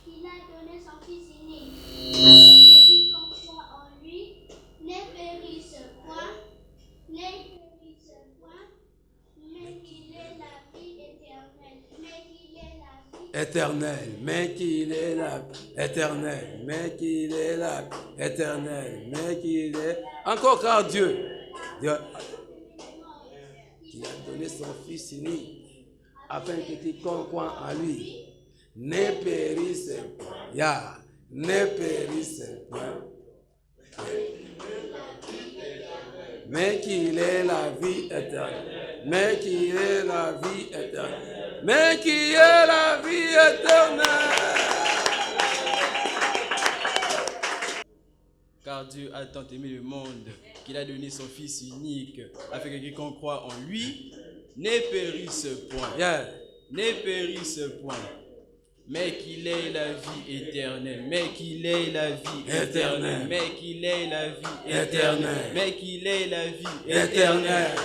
qu'il a donné son Fils unique, afin que quiconque croit en lui ne périsse point, mais qu'il ait la vie éternelle. Éternel, mais qu'il est là, éternel, mais qu'il est là, éternel, mais qu'il est... Encore car Dieu qui a donné son Fils unique, afin que quiconque croit en lui ne périsse point, ne périsse point, mais qu'il ait la vie éternelle, mais qu'il ait la vie éternelle, mais qu'il ait la vie éternelle. Car Dieu a tant aimé le monde qu'il a donné son Fils unique, afin que quiconque croit en lui ne périsse point, ne périsse point, mais qu'il ait la vie éternelle, mais qu'il ait la vie éternelle, mais qu'il ait la vie éternelle, mais qu'il ait la vie éternelle.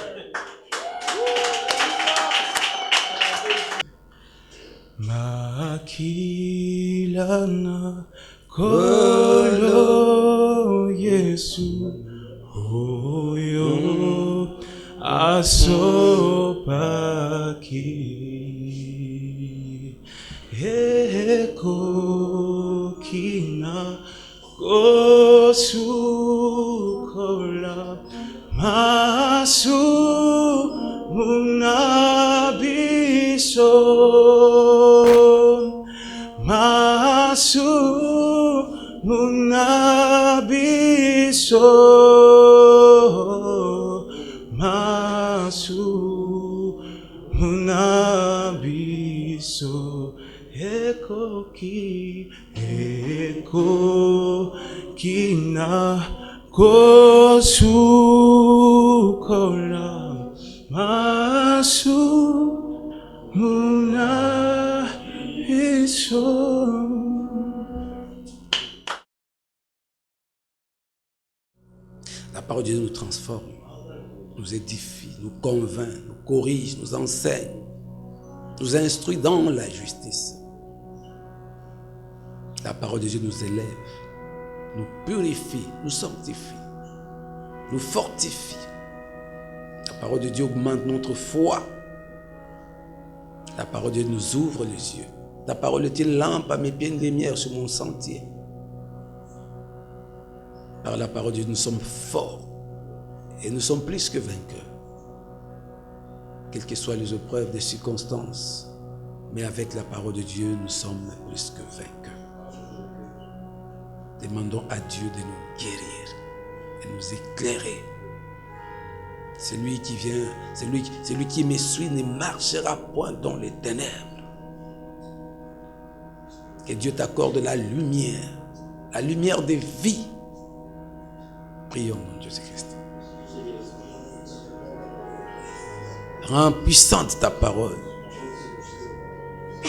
Makilana kolo Yesu oyo asopaki eko kina kosukola masu munabiso masu munabiso masu munabiso eko kina kosukola masu munabiso. La parole de Dieu nous transforme, nous édifie, nous convainc, nous corrige, nous enseigne, nous instruit dans la justice. La parole de Dieu nous élève, nous purifie, nous sanctifie, nous fortifie. La parole de Dieu augmente notre foi. La parole de Dieu nous ouvre les yeux. La parole est une lampe à mes pieds, une lumière sur mon sentier. Par la parole de Dieu, nous sommes forts et nous sommes plus que vainqueurs. Quelles que soient les épreuves, les circonstances, mais avec la parole de Dieu, nous sommes plus que vainqueurs. Demandons à Dieu de nous guérir, de nous éclairer. Celui qui vient, celui qui me suit ne marchera point dans les ténèbres. Que Dieu t'accorde la lumière de vie. Prions, mon Dieu Jésus-Christ. Rends puissante ta parole.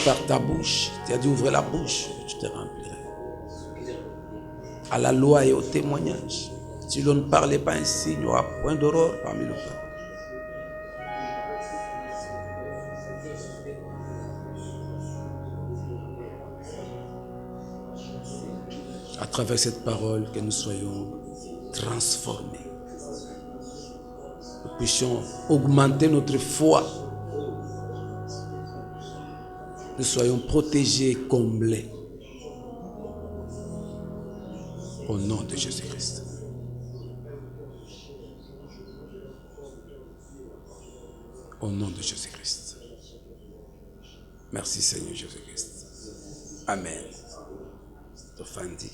Par ta bouche, tu as dit ouvrir la bouche, je te remplirai. À la loi et au témoignage. Si l'on ne parlait pas ainsi, il n'y aura point d'aurore parmi le peuple. À travers cette parole, que nous soyons transformés. Nous puissions augmenter notre foi. Nous soyons protégés et comblés. Au nom de Jésus-Christ. Au nom de Jésus-Christ. Merci Seigneur Jésus-Christ. Amen. Tofandi.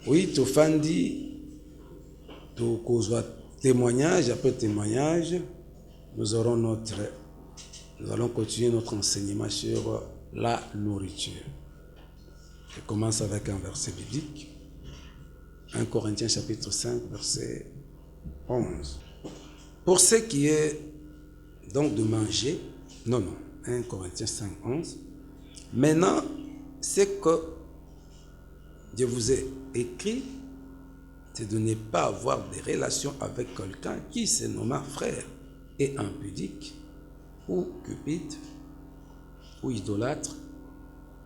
Oui, Tofandi. Tout cause témoignage après témoignage. Nous allons continuer notre enseignement sur la nourriture. Je commence avec un verset biblique. 1 Corinthiens chapitre 5, verset 11. Pour ce qui est donc de manger, 1 Corinthiens 5, 11. Maintenant, c'est que je vous ai écrit, c'est de ne pas avoir des relations avec quelqu'un qui se nomme frère et impudique, ou cupide, ou idolâtre,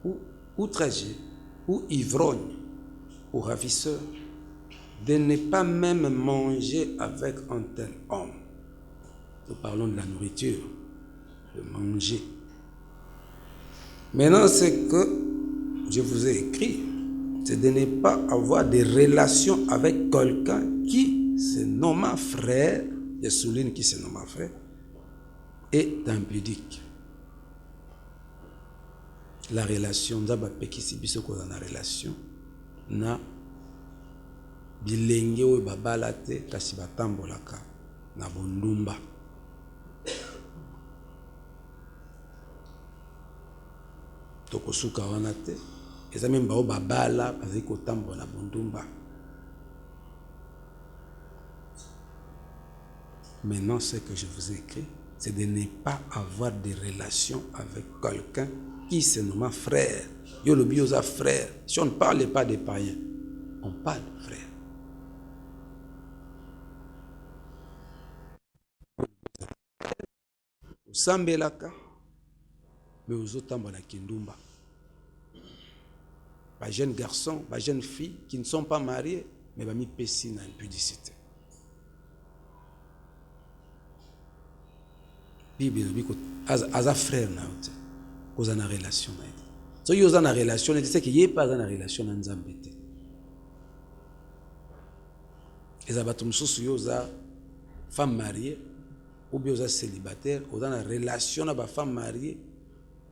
ou outragé, ou ivrogne, ou ravisseur, de ne pas même manger avec un tel homme. Nous parlons de la nourriture, de manger. Maintenant, ce que je vous ai écrit, c'est de ne pas avoir des relations avec quelqu'un qui se nomme frère, je souligne qui se nomme frère, est impudique. La relation, nous avons dans la relation, na bilenge oyo babala te kasi batambolaka na bondumba. Tokosuka wana te, eza même bao babala bazali kotambola na bondumba. Maintenant, ce que je vous ai écrit, c'est de ne pas avoir de relations avec quelqu'un qui se nomme frère. Yo le biosa frère. Si on ne parle pas des païens, on parle de frère. Sambelaka, mais aux autres tambola kindumba. Les jeunes garçons, les jeunes filles qui ne sont pas mariés, mais qui mis pessi dans l'impudicité. Bible dit que as frère na ote, cause na relation na ete. So yo za na relation, c'est que yé pas na relation na Nzambe te. Eza bato mususu yo za femme mariée ou bien za célibataire, ou dans la relation na ba femme mariée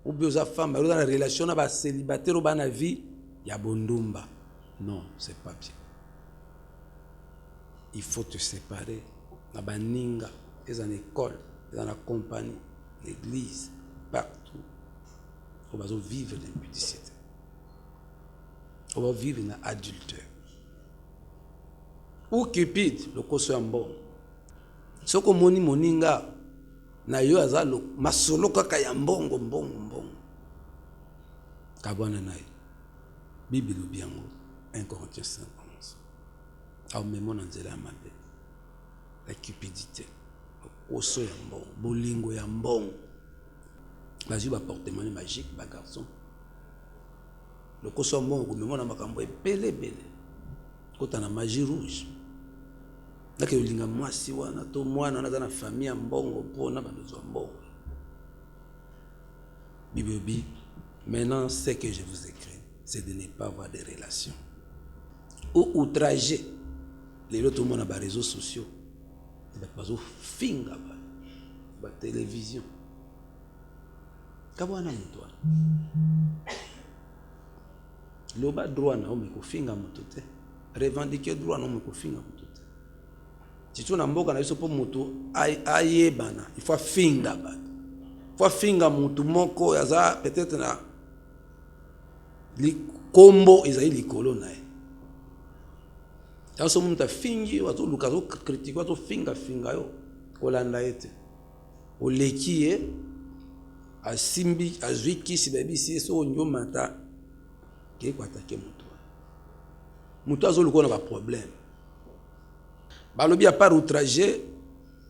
ou bien za femme mariée, dans la relation na ba célibataire ou ba na vie ya bondumba. Non, c'est pas bien. Il faut te séparer na ba ninga, eza na école, dans la compagnie, l'église, partout. On va vivre l'impudicité. On va vivre dans l'adultère. Ou Cupide, le koso yambo. Soko moni moninga, na yo azalo, masolo kaka yambongo, mbongo. Kabwana nae. Bible biango, 1 Corinthiens 5:11. Au même na nzela mabe. La cupidité. Oso ya mbongo, bolingo ya mbongo. Bazui ba porte-monnaie magique, ba garçon. Le koso mbongo, mais mona makambo ebele. Kota na magie rouge. Nake yolinga mwasi wana, to mwana na famille ya mbongo, pona bandozo mbongo. Bible, maintenant, ce que je vous écris, c'est de ne pas avoir de relations. Ou outrager. Les autres, tout le monde a des réseaux sociaux. Bazo finga ba télévision kabwana mutwa loba droit na ome ko finga mutote revendiquer droit na ome ko finga mutote si tu na mboka na biso po mutu ayebana il faut finga ba faut finga mutu moko yaza peut-être na li kombo ezali likolo na Quand on a fingi, on a critiqué, on a finga yo, on a été. On l'a qui a simbi, a zwiki, si baby, si so on y mata, qui est attaqué mutua. Mutua zo luko na ba problème. Ba lobi a pas outragé,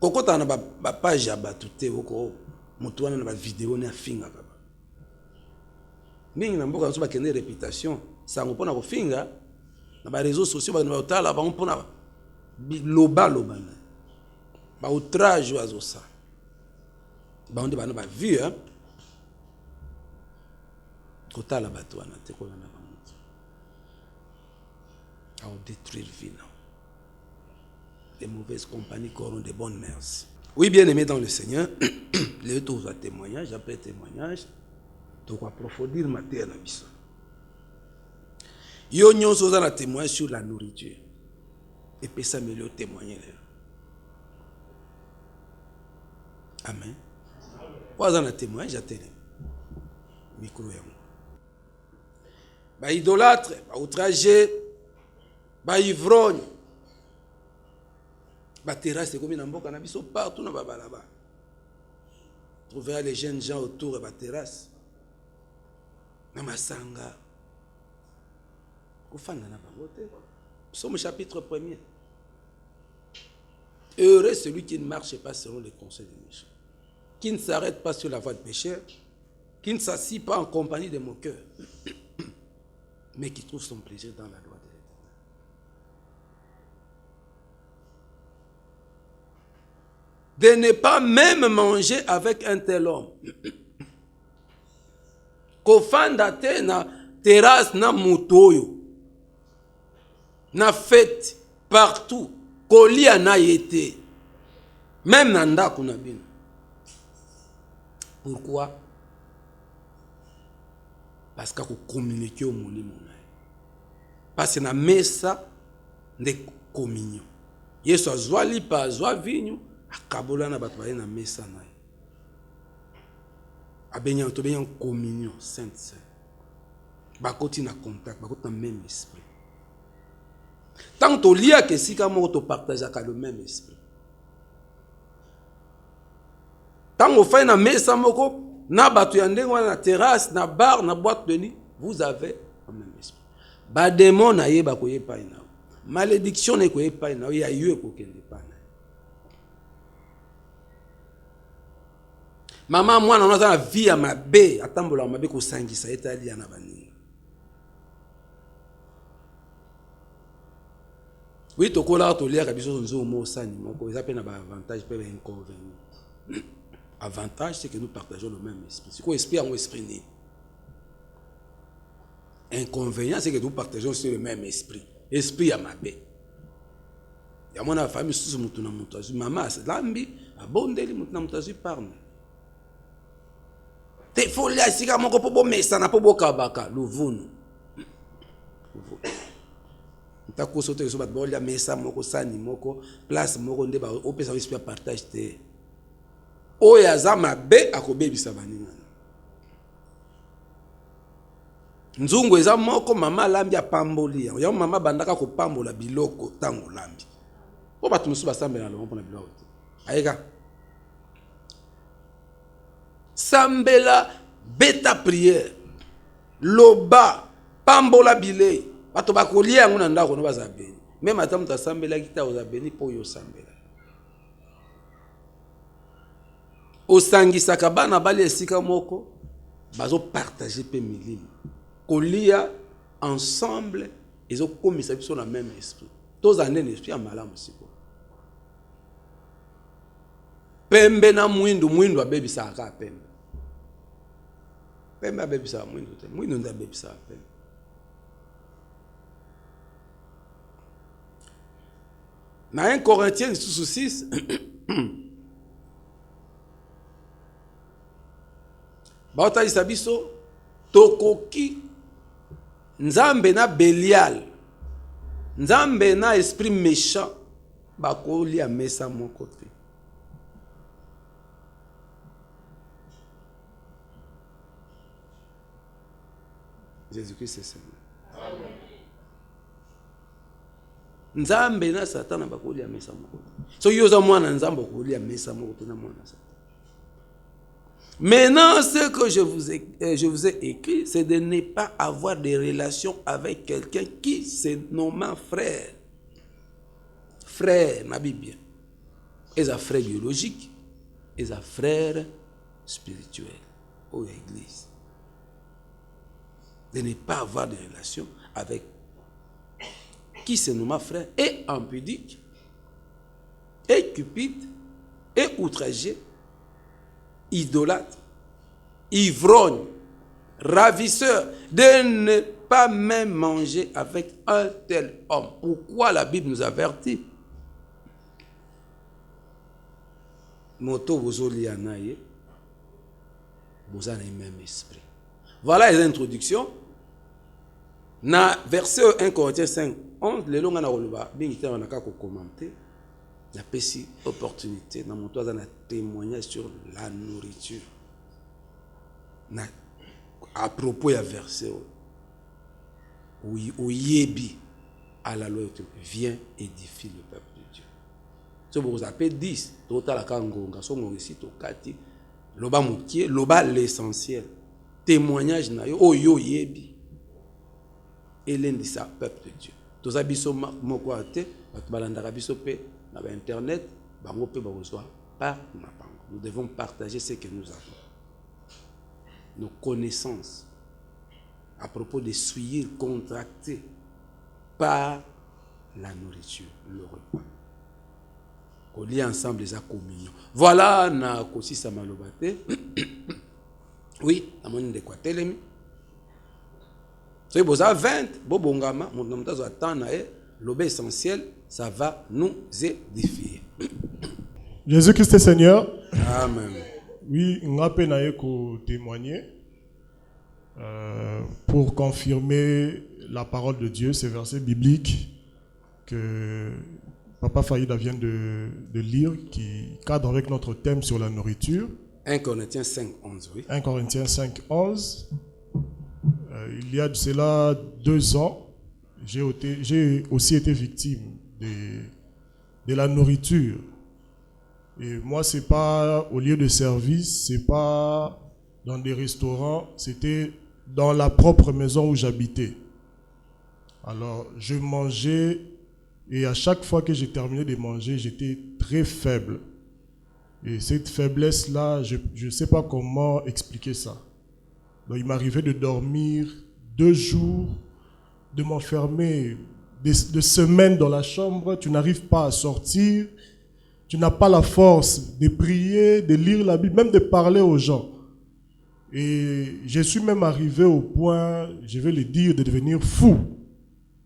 koko ta na ba page ya batute oko mutua na ba vidéo na finga baba. Mingi na mboka so ba kende réputation, ça ngopona ko finga. Dans les réseaux sociaux, on a loba na outrage oiseau ça. On a vu hein. Kota la bateau na te ko na bamutu. A détruire vie. Les mauvaises compagnies corrompent des bonnes mœurs. Oui, bien aimé dans le Seigneur, les autres à témoignage, après témoignage, tu dois approfondir ma terre na biso. Yo nyonso za na témoin sur la nourriture. Et puis ça me le témoigner. Amen. Quoi za na témoin j'attends. Micro yango. Ba idolâtre, ba outragé, ba ivrogne. Ba terrasse comme na mboka na biso partout na ba balaba. Trouver les jeunes gens autour de ba terrasse. Na masanga. Psaume chapitre 1er. Heureux celui qui ne marche pas selon les conseils des méchants, qui ne s'arrête pas sur la voie de pécheur, qui ne s'assit pas en compagnie des moqueurs, mais qui trouve son plaisir dans la loi de l'Éternel. De ne pas même manger avec un tel homme. Kofanda te na terrasse na mutoyo. Na fête partout. Kolia na yete. Même na ndako na bino. Pourquoi? Parce que communiquer au molimo. Parce que na mesa de communion. Yesu azwa lipa azwa vinyo akabola na bato baye na mesa na ye. Abenyan to benyan communion sainte. Bakoti na contact, bakoti na même esprit. Tant to lia que sika moko to partage ka le même esprit. Tant on fait na mesa moko na bato ya ndenge wana na terrasse, na bar, na boîte de nuit, vous avez le même esprit. Ba démon na ye ba ko ye pa ina. Malédiction ne ko ye pa ina, ya yo ko kende pa na. Maman mwana on a la vie à ma bé, atambola ma bé ko sangisa etali ya na bani. Oui, to kola to lia ka biso nzo mo sani moko, ils appellent na avantage pe inconvénient. Avantage c'est que nous partageons le même esprit. C'est quoi esprit en esprit ni? Inconvénient c'est que nous partageons sur le même esprit. Esprit à ma bé. Ya mona famille sous mutu na mutu azu mama lambi abondeli mutu na mutu azu parne. Te folia sika moko po bo mesa na po bo kabaka luvunu. Ta ko sote so bat bolia mesa moko sani moko place moko nde ba opesa esprit partage te. Oya za mabe akobebisa baninga. Nzungu eza moko mama lambi apamboli. Ya mama bandaka ko pambola biloko tango lambi. Po batu musu basambela lo mpona biloko te. Ayeka. Sambela beta prière. Loba pambola bilei. Bato bakolia yango na ndako no bazabeni. Même ata mutu asambela kita ozabeni po yo sambela. Osangisaka bana bali esika moko bazo partager pe milimo. Kolia ensemble ezo komisa biso na même esprit. Tous en un esprit amalamu siko. Pembe na mwindu abebisa aka pembe. Pembe abebisa mwindu te. Mwindu nda abebisa pembe. Na 1 Corinthiens 6 Baota isabiso tokoki nzambe na Belial. Nzambe na esprit méchant bakoli a mesa mon côté. Jésus-Christ c'est Seigneur. Amen. Nzambe na Satan bakoli a mesa mon côté. So yoza mwana nzambe bakoli a mesa mon côté na mwana Satan. Maintenant, ce que je vous ai écrit, c'est de ne pas avoir de relations avec quelqu'un qui se nomme frère. Frère, ma Bible. Et un frère biologique, et un frère spirituel. Ou église. De ne pas avoir de relations avec qui se nomme frère, et impudique, et cupide, et outragé, idolâtre, ivrogne, ravisseur, de ne pas même manger avec un tel homme. Pourquoi la Bible nous avertit? Moto bozoli anaye, bozana même esprit. Voilà les introductions. Na verset 1 Corinthiens 5, 11, les longs na roluba, bingite on a qu'à commenter. La petite opportunité dans mon toit un témoignage sur la nourriture. À propos il y a verset où Yebi à la loi vient édifier le peuple de Dieu. Ce que vous appelez 10, total la kangonga, son récit au kati, loba moukier, loba l'essentiel. Témoignage na yo yo Yebi. Et l'un de ça peuple de Dieu. Tous abisso moko ate, balandara biso pe na internet, bango pe bazwa par na bango. Nous devons partager ce que nous avons. Nos connaissances. propos des souillures contractées par la nourriture, le repas. On lit ensemble les communions. Voilà, na kosi sa malobate. Oui, na moni de quoi telemi. Soyez boza 20, bobongama, mon nom d'azo attendre l'obé essentiel, ça va nous édifier. Jésus-Christ est Seigneur. Amen. Oui, on a peine à témoigner pour confirmer la parole de Dieu, ces versets bibliques que Papa Faïda vient de lire, qui cadre avec notre thème sur la nourriture. 1 Corinthiens 5, 11, oui. 1 Corinthiens 5, 11. Il y a de cela 2 ans, j'ai aussi été victime de la nourriture. Et moi, c'est pas au lieu de service, c'est pas dans des restaurants, c'était dans la propre maison où j'habitais. Alors, je mangeais et à chaque fois que j'ai terminé de manger, j'étais très faible. Et cette faiblesse-là, je ne sais pas comment expliquer ça. Donc, il m'arrivait de dormir 2 jours, de m'enfermer de semaines dans la chambre, tu n'arrives pas à sortir. Tu n'as pas la force de prier, de lire la Bible, même de parler aux gens. Et je suis même arrivé au point, je vais le dire, de devenir fou.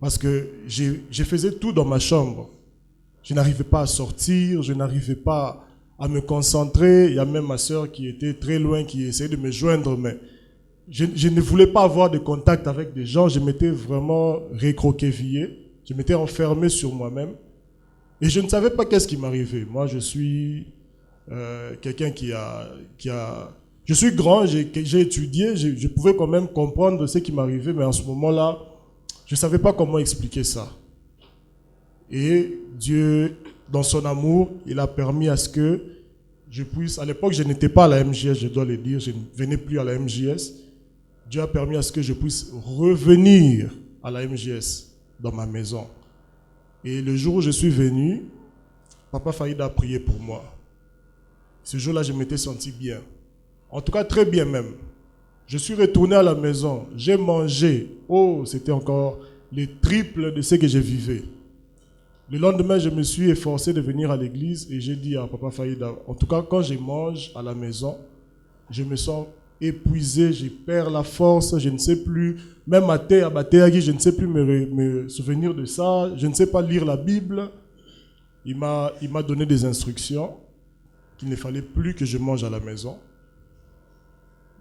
Parce que je faisais tout dans ma chambre. Je n'arrivais pas à sortir, je n'arrivais pas à me concentrer. Il y a même ma soeur qui était très loin, qui essayait de me joindre, mais je ne voulais pas avoir de contact avec des gens. Je m'étais vraiment recroquevillé. Je m'étais enfermé sur moi-même. Et je ne savais pas qu'est-ce qui m'arrivait. Moi, je suis quelqu'un qui a... Je suis grand, j'ai étudié, je pouvais quand même comprendre ce qui m'arrivait, mais en ce moment-là, je ne savais pas comment expliquer ça. Et Dieu, dans son amour, il a permis à ce que je puisse... À l'époque, je n'étais pas à la MJS, je dois le dire, je ne venais plus à la MJS. Dieu a permis à ce que je puisse revenir à la MJS dans ma maison. Et le jour où je suis venu, Papa Faïda a prié pour moi. Ce jour-là, je m'étais senti bien. En tout cas, très bien même. Je suis retourné à la maison. J'ai mangé. Oh, c'était encore le triple de ce que je vivais. Le lendemain, je me suis efforcé de venir à l'église et j'ai dit à Papa Faïda, en tout cas, quand je mange à la maison, je me sens épuisé, je perds la force, je ne sais plus, même à terre, je ne sais plus me souvenir de ça, je ne sais pas lire la Bible. Il m'a donné des instructions qu'il ne fallait plus que je mange à la maison.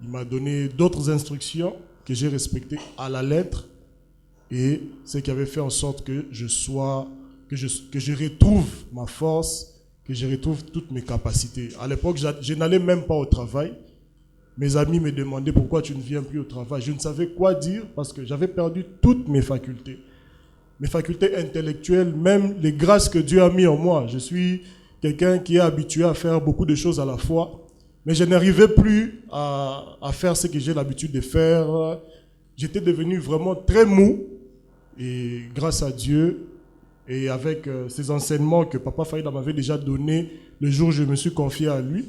Il m'a donné d'autres instructions que j'ai respectées à la lettre et ce qui avait fait en sorte que je retrouve ma force, que je retrouve toutes mes capacités. À l'époque, je n'allais même pas au travail. Mes amis me demandaient pourquoi tu ne viens plus au travail. Je ne savais quoi dire parce que j'avais perdu toutes mes facultés. Mes facultés intellectuelles, même les grâces que Dieu a mis en moi. Je suis quelqu'un qui est habitué à faire beaucoup de choses à la fois. Mais je n'arrivais plus à faire ce que j'ai l'habitude de faire. J'étais devenu vraiment très mou. Et grâce à Dieu et avec ces enseignements que Papa Faïda m'avait déjà donnés le jour où je me suis confié à lui,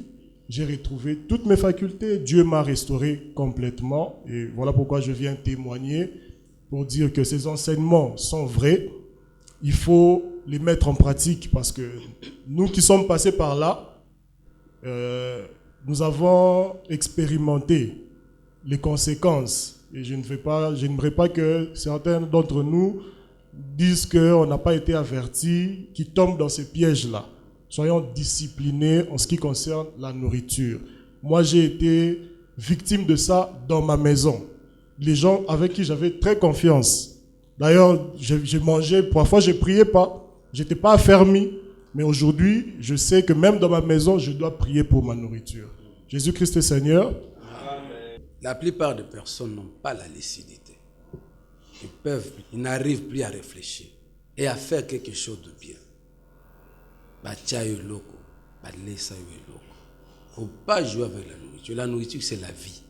j'ai retrouvé toutes mes facultés. Dieu m'a restauré complètement. Et voilà pourquoi je viens témoigner pour dire que ces enseignements sont vrais. Il faut les mettre en pratique parce que nous qui sommes passés par là, nous avons expérimenté les conséquences. Et je n'aimerais pas que certains d'entre nous disent qu'on n'a pas été avertis, qu'ils tombent dans ces pièges-là. Soyons disciplinés en ce qui concerne la nourriture. Moi, j'ai été victime de ça dans ma maison. Les gens avec qui j'avais très confiance. D'ailleurs, je mangeais, parfois je ne priais pas. Je n'étais pas affermi. Mais aujourd'hui, je sais que même dans ma maison, je dois prier pour ma nourriture. Jésus-Christ est Seigneur. Amen. La plupart des personnes n'ont pas la lucidité. Ils n'arrivent plus à réfléchir et à faire quelque chose de bien. Il ne faut pas jouer avec la nourriture. La nourriture, c'est la vie.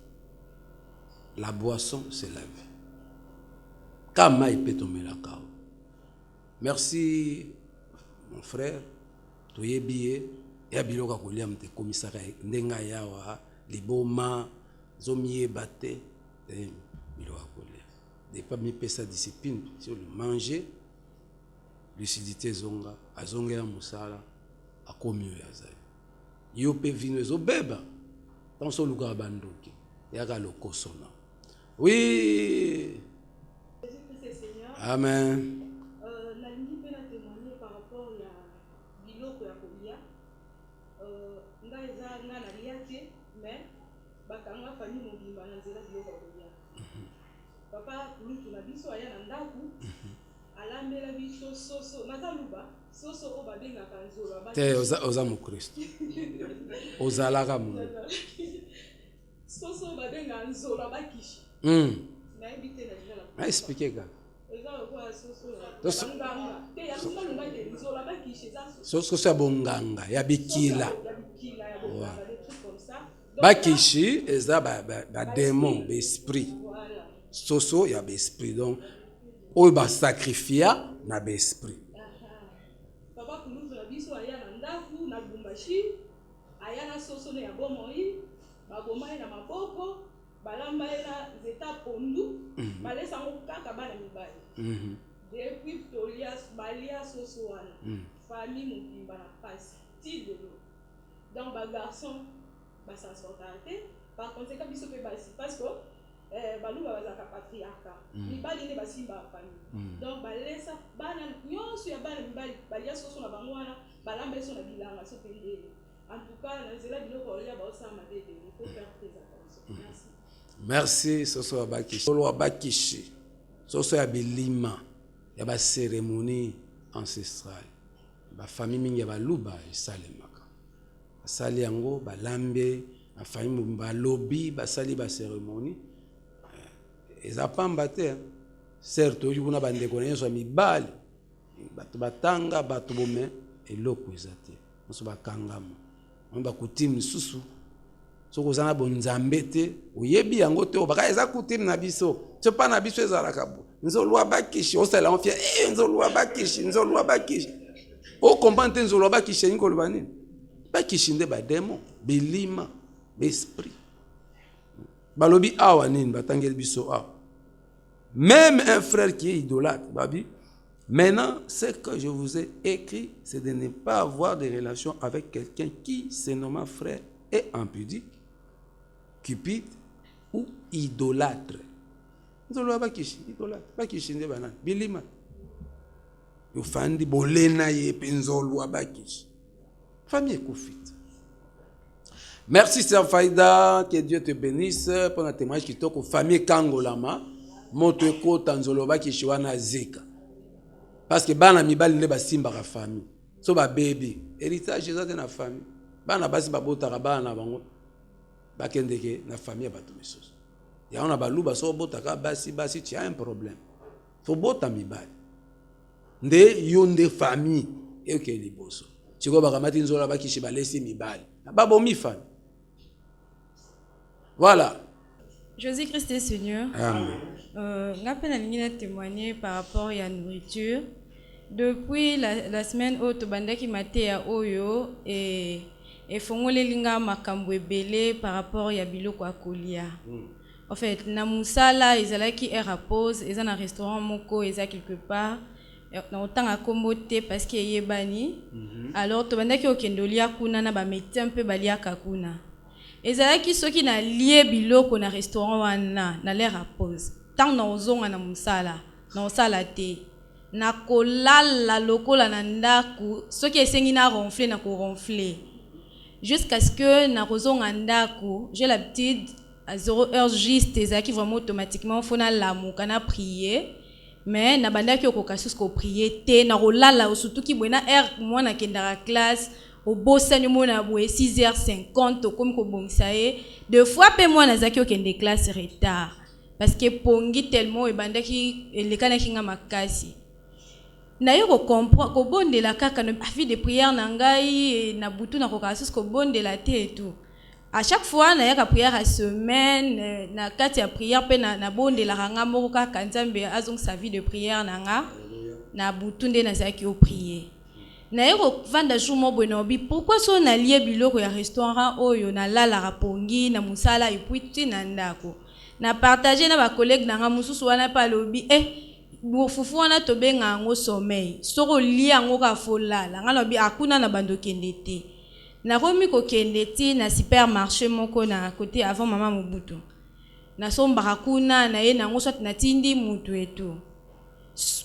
La boisson, c'est la vie. Kama il peut tomber la cao. Merci, mon frère. Toye billet. Et abiloka kolia mte komisaka ndenga yawa liboma zomiye bate biloka kolia. de pas mis sa discipline sur le manger, lucidité zonga, azonga ya musala, akomyo ya zai. Yo pe vino zo beba. Dans son lugar bandoki. Yaga lo kosona. Oui. Amen. La ligne peut la témoigner par rapport à biloko ya kolia. Nga eza nga na liate mais bakanga fami mobimba na nzela biloko ya kolia. Papa lutu na biso aya na ndaku. Alambela biso soso nataluba soso o babengaka nzolo ba. Te oza mu Kristo. Ozalaka mu. Soso babenga nzolo bakishi. Na ebite na jina la. Na expliquer ga. Soso ya bonganga ya bikila. Bakishi eza ba démon, ba esprit. Soso ya ba esprit donc oyo ba sacrifia na ba esprit. Papa kuluzu na biso aya na ndaku na bumbashi aya na soso ne ya bomoi bagomai na maboko balamba na zeta pondu balesa ngo kaka bana mibali depuis Tolias balia soso wana famille mobimba na passe tidelo donc ba garçon ba s'en sortate par conséquent biso pe basi parce que baluba bazaka patriarcat mibali ne basimba famille donc balesa bana nyonso ya bana mibali balia soso na bango wana balamba so na bilanga so pendele en tout cas na zela biloko ya ba osama dede il faut faire très attention. Merci soso abakishi. Solo abakishi. Soso ya bilima ya ba cérémonie ancestrale. Ba famille mingi ya baluba esalemaka. Basali yango balambe na famille ba lobby basali ba cérémonie. Eza pamba te. Certes oyibuna bandeko na yeso mibali. Bato batanga bato bome eloko ezate. Moso bakangama. On ba kutimi susu. Soko zana bonzambe te oyebi yango te obaka eza kutimi na biso te pa na biso ezalaka bo nzolwa bakishi osala on fait nzolwa bakishi o comprendre te nzolwa bakishi ni koloba nini bakishi nde ba démon bilima l'esprit balobi awa nini batangeli biso awa même un frère qui est idolâtre babi maintenant ce que je vous ai écrit c'est de ne pas avoir de relations avec quelqu'un qui se nomme frère et impudique cupide ou idolâtre. Nzolo bakishi idolâtre bakishi nde banana bilima yo fandi bolena ye penzolo bakishi famille kufite. Merci Sœur Faïda, que Dieu te bénisse pour notre témoignage qui toque aux familles Kangolama moto ekota nzolo bakishi wana zeka parce que bana mibali ne basimba ka famille so ba baby héritage ezate na famille bana basi babotaka bana bango bakendeke na famille bato misusu ya ona baluba so botaka basi tu as un problème faut bota mibali nde yonde famille eke liboso chiko bakamati nzola bakishi balesi mibali babomi famille. Voilà. Jésus-Christ est Seigneur. Amen. Ngape na lingi na témoigner par rapport à la nourriture. Depuis la semaine où tobandaki maté ya oyo et fongole linga makambo ebele par rapport ya biloko akolia. En fait, na musala ezalaki air à pause, eza na restaurant moko eza quelque part na otanga kombote parce que yebani. Alors tobandaki okendolia kuna na ba médecin peu balia kakuna. Ezalaki soki na lié biloko na restaurant wana na l'air à pause. Tant na ozonga na musala, na osala te. Na kolala lokola na ndaku soki esengi na ronfler na ko ronfler jusqu'à ce que na kozonga ndaku j'ai l'habitude à 0h juste ezaki vraiment automatiquement fona lamuka na prier mais na bandaki okokasus ko prier te na kolala surtout ki bwena air mwana kendara classe au bosani mona boye 6h50 comme ko bongisa ye deux fois pe mwana zaki okende classe retard parce que pongi tellement e bandaki elekana kinga makasi. Na yo comprendre ko bonde la kaka na vie de prière na ngai na butu na kokasus ko bonde la te et tout. À chaque fois na yaka prière à semaine na kati ya prière pe na bonde la ranga moko kaka nzambe azong sa vie de prière na nga na butu nde na zaki o prier. Na yo vanda jour mo bona obi pourquoi so na lié biloko ya restaurant oyo na lala rapongi na musala et puis tu na ndako. na partager na ba collègue na nga mususu wana pa lobi fufu wana tobenga ngo sommeil soko lia ngo ka folala nga lobi akuna na bando kende te na komi ko kende ti na supermarché moko na côté avant mama Mobutu na somba kuna na ye na ngo soit na tindi mutu etu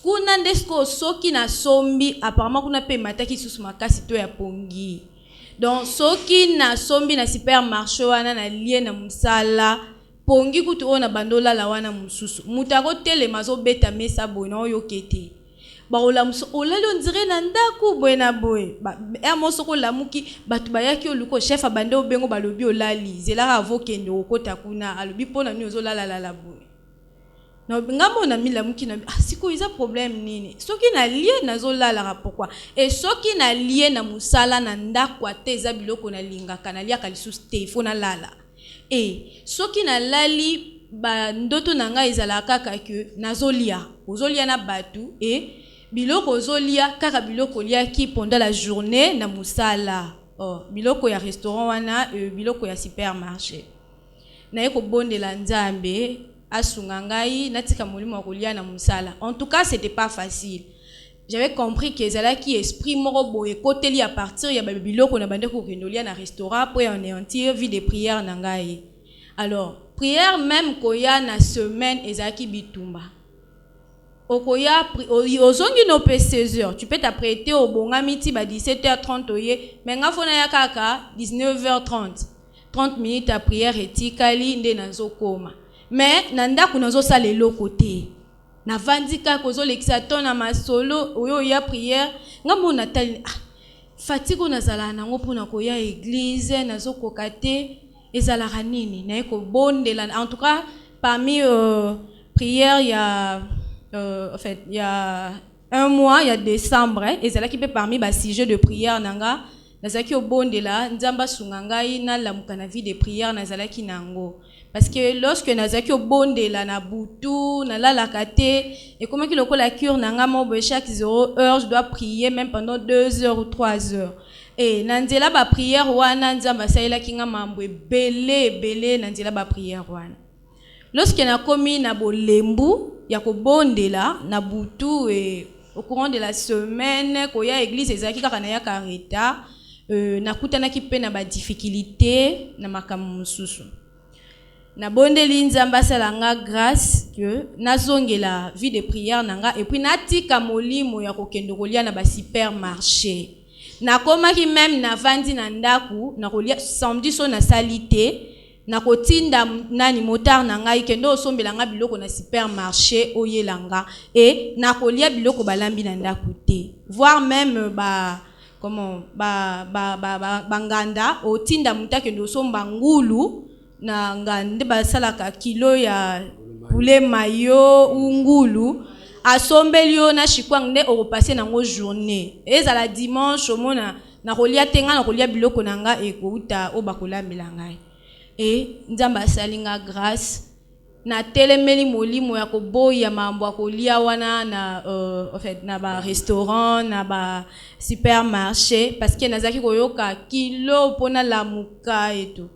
kuna ndesko soki na sombi apparemment kuna pe mataki susu makasi to ya pongi donc soki na sombi na supermarché wana na lie na musala pongi kutu ona bandola la wana mususu mutako tele mazo beta mesa bona oyo kete ba ola muso olali on dirait na ndaku boena boy ba mosoko lamuki batu bayaki oluko chef abande obengo balobi olali zela avokende okota kuna alobi pona ni ozolala la boy no ngamo na milamuki na siko iza problème nini soki na lie nazolala pourquoi et soki na lie na musala na ndaku ateza biloko na lingaka na lia kalisus te fona lala soki na lali ba ndoto na nga ezala kaka ke nazolia ozolia na batu biloko ozolia kaka biloko liaki pendant la journée na musala biloko ya restaurant wana biloko ya supermarché na yeko bondela nzambe asunga ngai natika molimo wa kolia na musala. En tout cas c'était pas facile. J'avais compris que ezala ki esprit moko boye koteli à partir ya biloko na bande ko kendolia na restaurant pour anéantir vie de prière na ngai. Alors prière même koya na semaine ezaki bitumba. Okoya ozongi no pe 16h, tu peux t'apprêter au bonga miti ba 17h30 oye, mais nga fona ya kaka 19h30. 30 minutes à prière etikali nde nazo koma. Mais nanda kunazo salelo côté. Na vandika kozo l'exaton na masolo oyo ya prière, nga mona tali fatigue na zala nango pona koya église nazo kokate ezala nini na eko bondela. En tout cas parmi prière en fait il y a un mois il y a décembre et c'est là qui peut parmi ba sujet de prière nanga nazaki obondela nzamba sungangai na lamuka na vie de prière nazalaki nango parce que lorsque nazaki obondela na butu na la kate et comment que lokola cure nanga mo chaque 0 heure je dois prier même pendant 2 heures ou 3 heures et nanzela ba prière wana nzamba saila kinga mambo belé nanzela ba prière wana lorsque na komi na bolembu ya kobondela na butu et au courant de la semaine koya église ezaki kaka na ya kareta na kutana ki pe na ba difficulté na makamu mususu na bondeli nzamba salanga grâce que nazongela vie de prière nanga et puis natika molimo ya kokendo kolia na ba supermarché na komaki même na vandi na ndaku na kolia samedi so na salité na kotinda nani motar na ngai kendo osombela nga biloko na supermarché oyelanga et na kolia biloko balambi na ndaku te voire même banganda otinda muta kendo osomba ngulu na ngande basalaka kilo ya poulet mayo ngulu asombeli yo na chikwang nde okopase nango journée ezala dimanche omona na kolia tenga na kolia biloko na nga ekouta obakolambela ngai et nzamba salinga grâce na telemeli molimo ya koboya mambo akolia wana na en fait na ba restaurant na ba supermarché parce que nazaki koyoka kilo pona lamuka et tout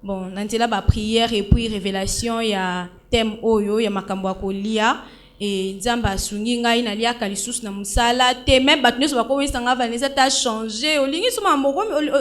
bon nantela ba prière et puis révélation ya thème oyo ya makambo akolia et nzamba sungi ngai na liaka lisusu na musala te même batu nyonso bakomisa nga Vanessa ta changer olingi so mambo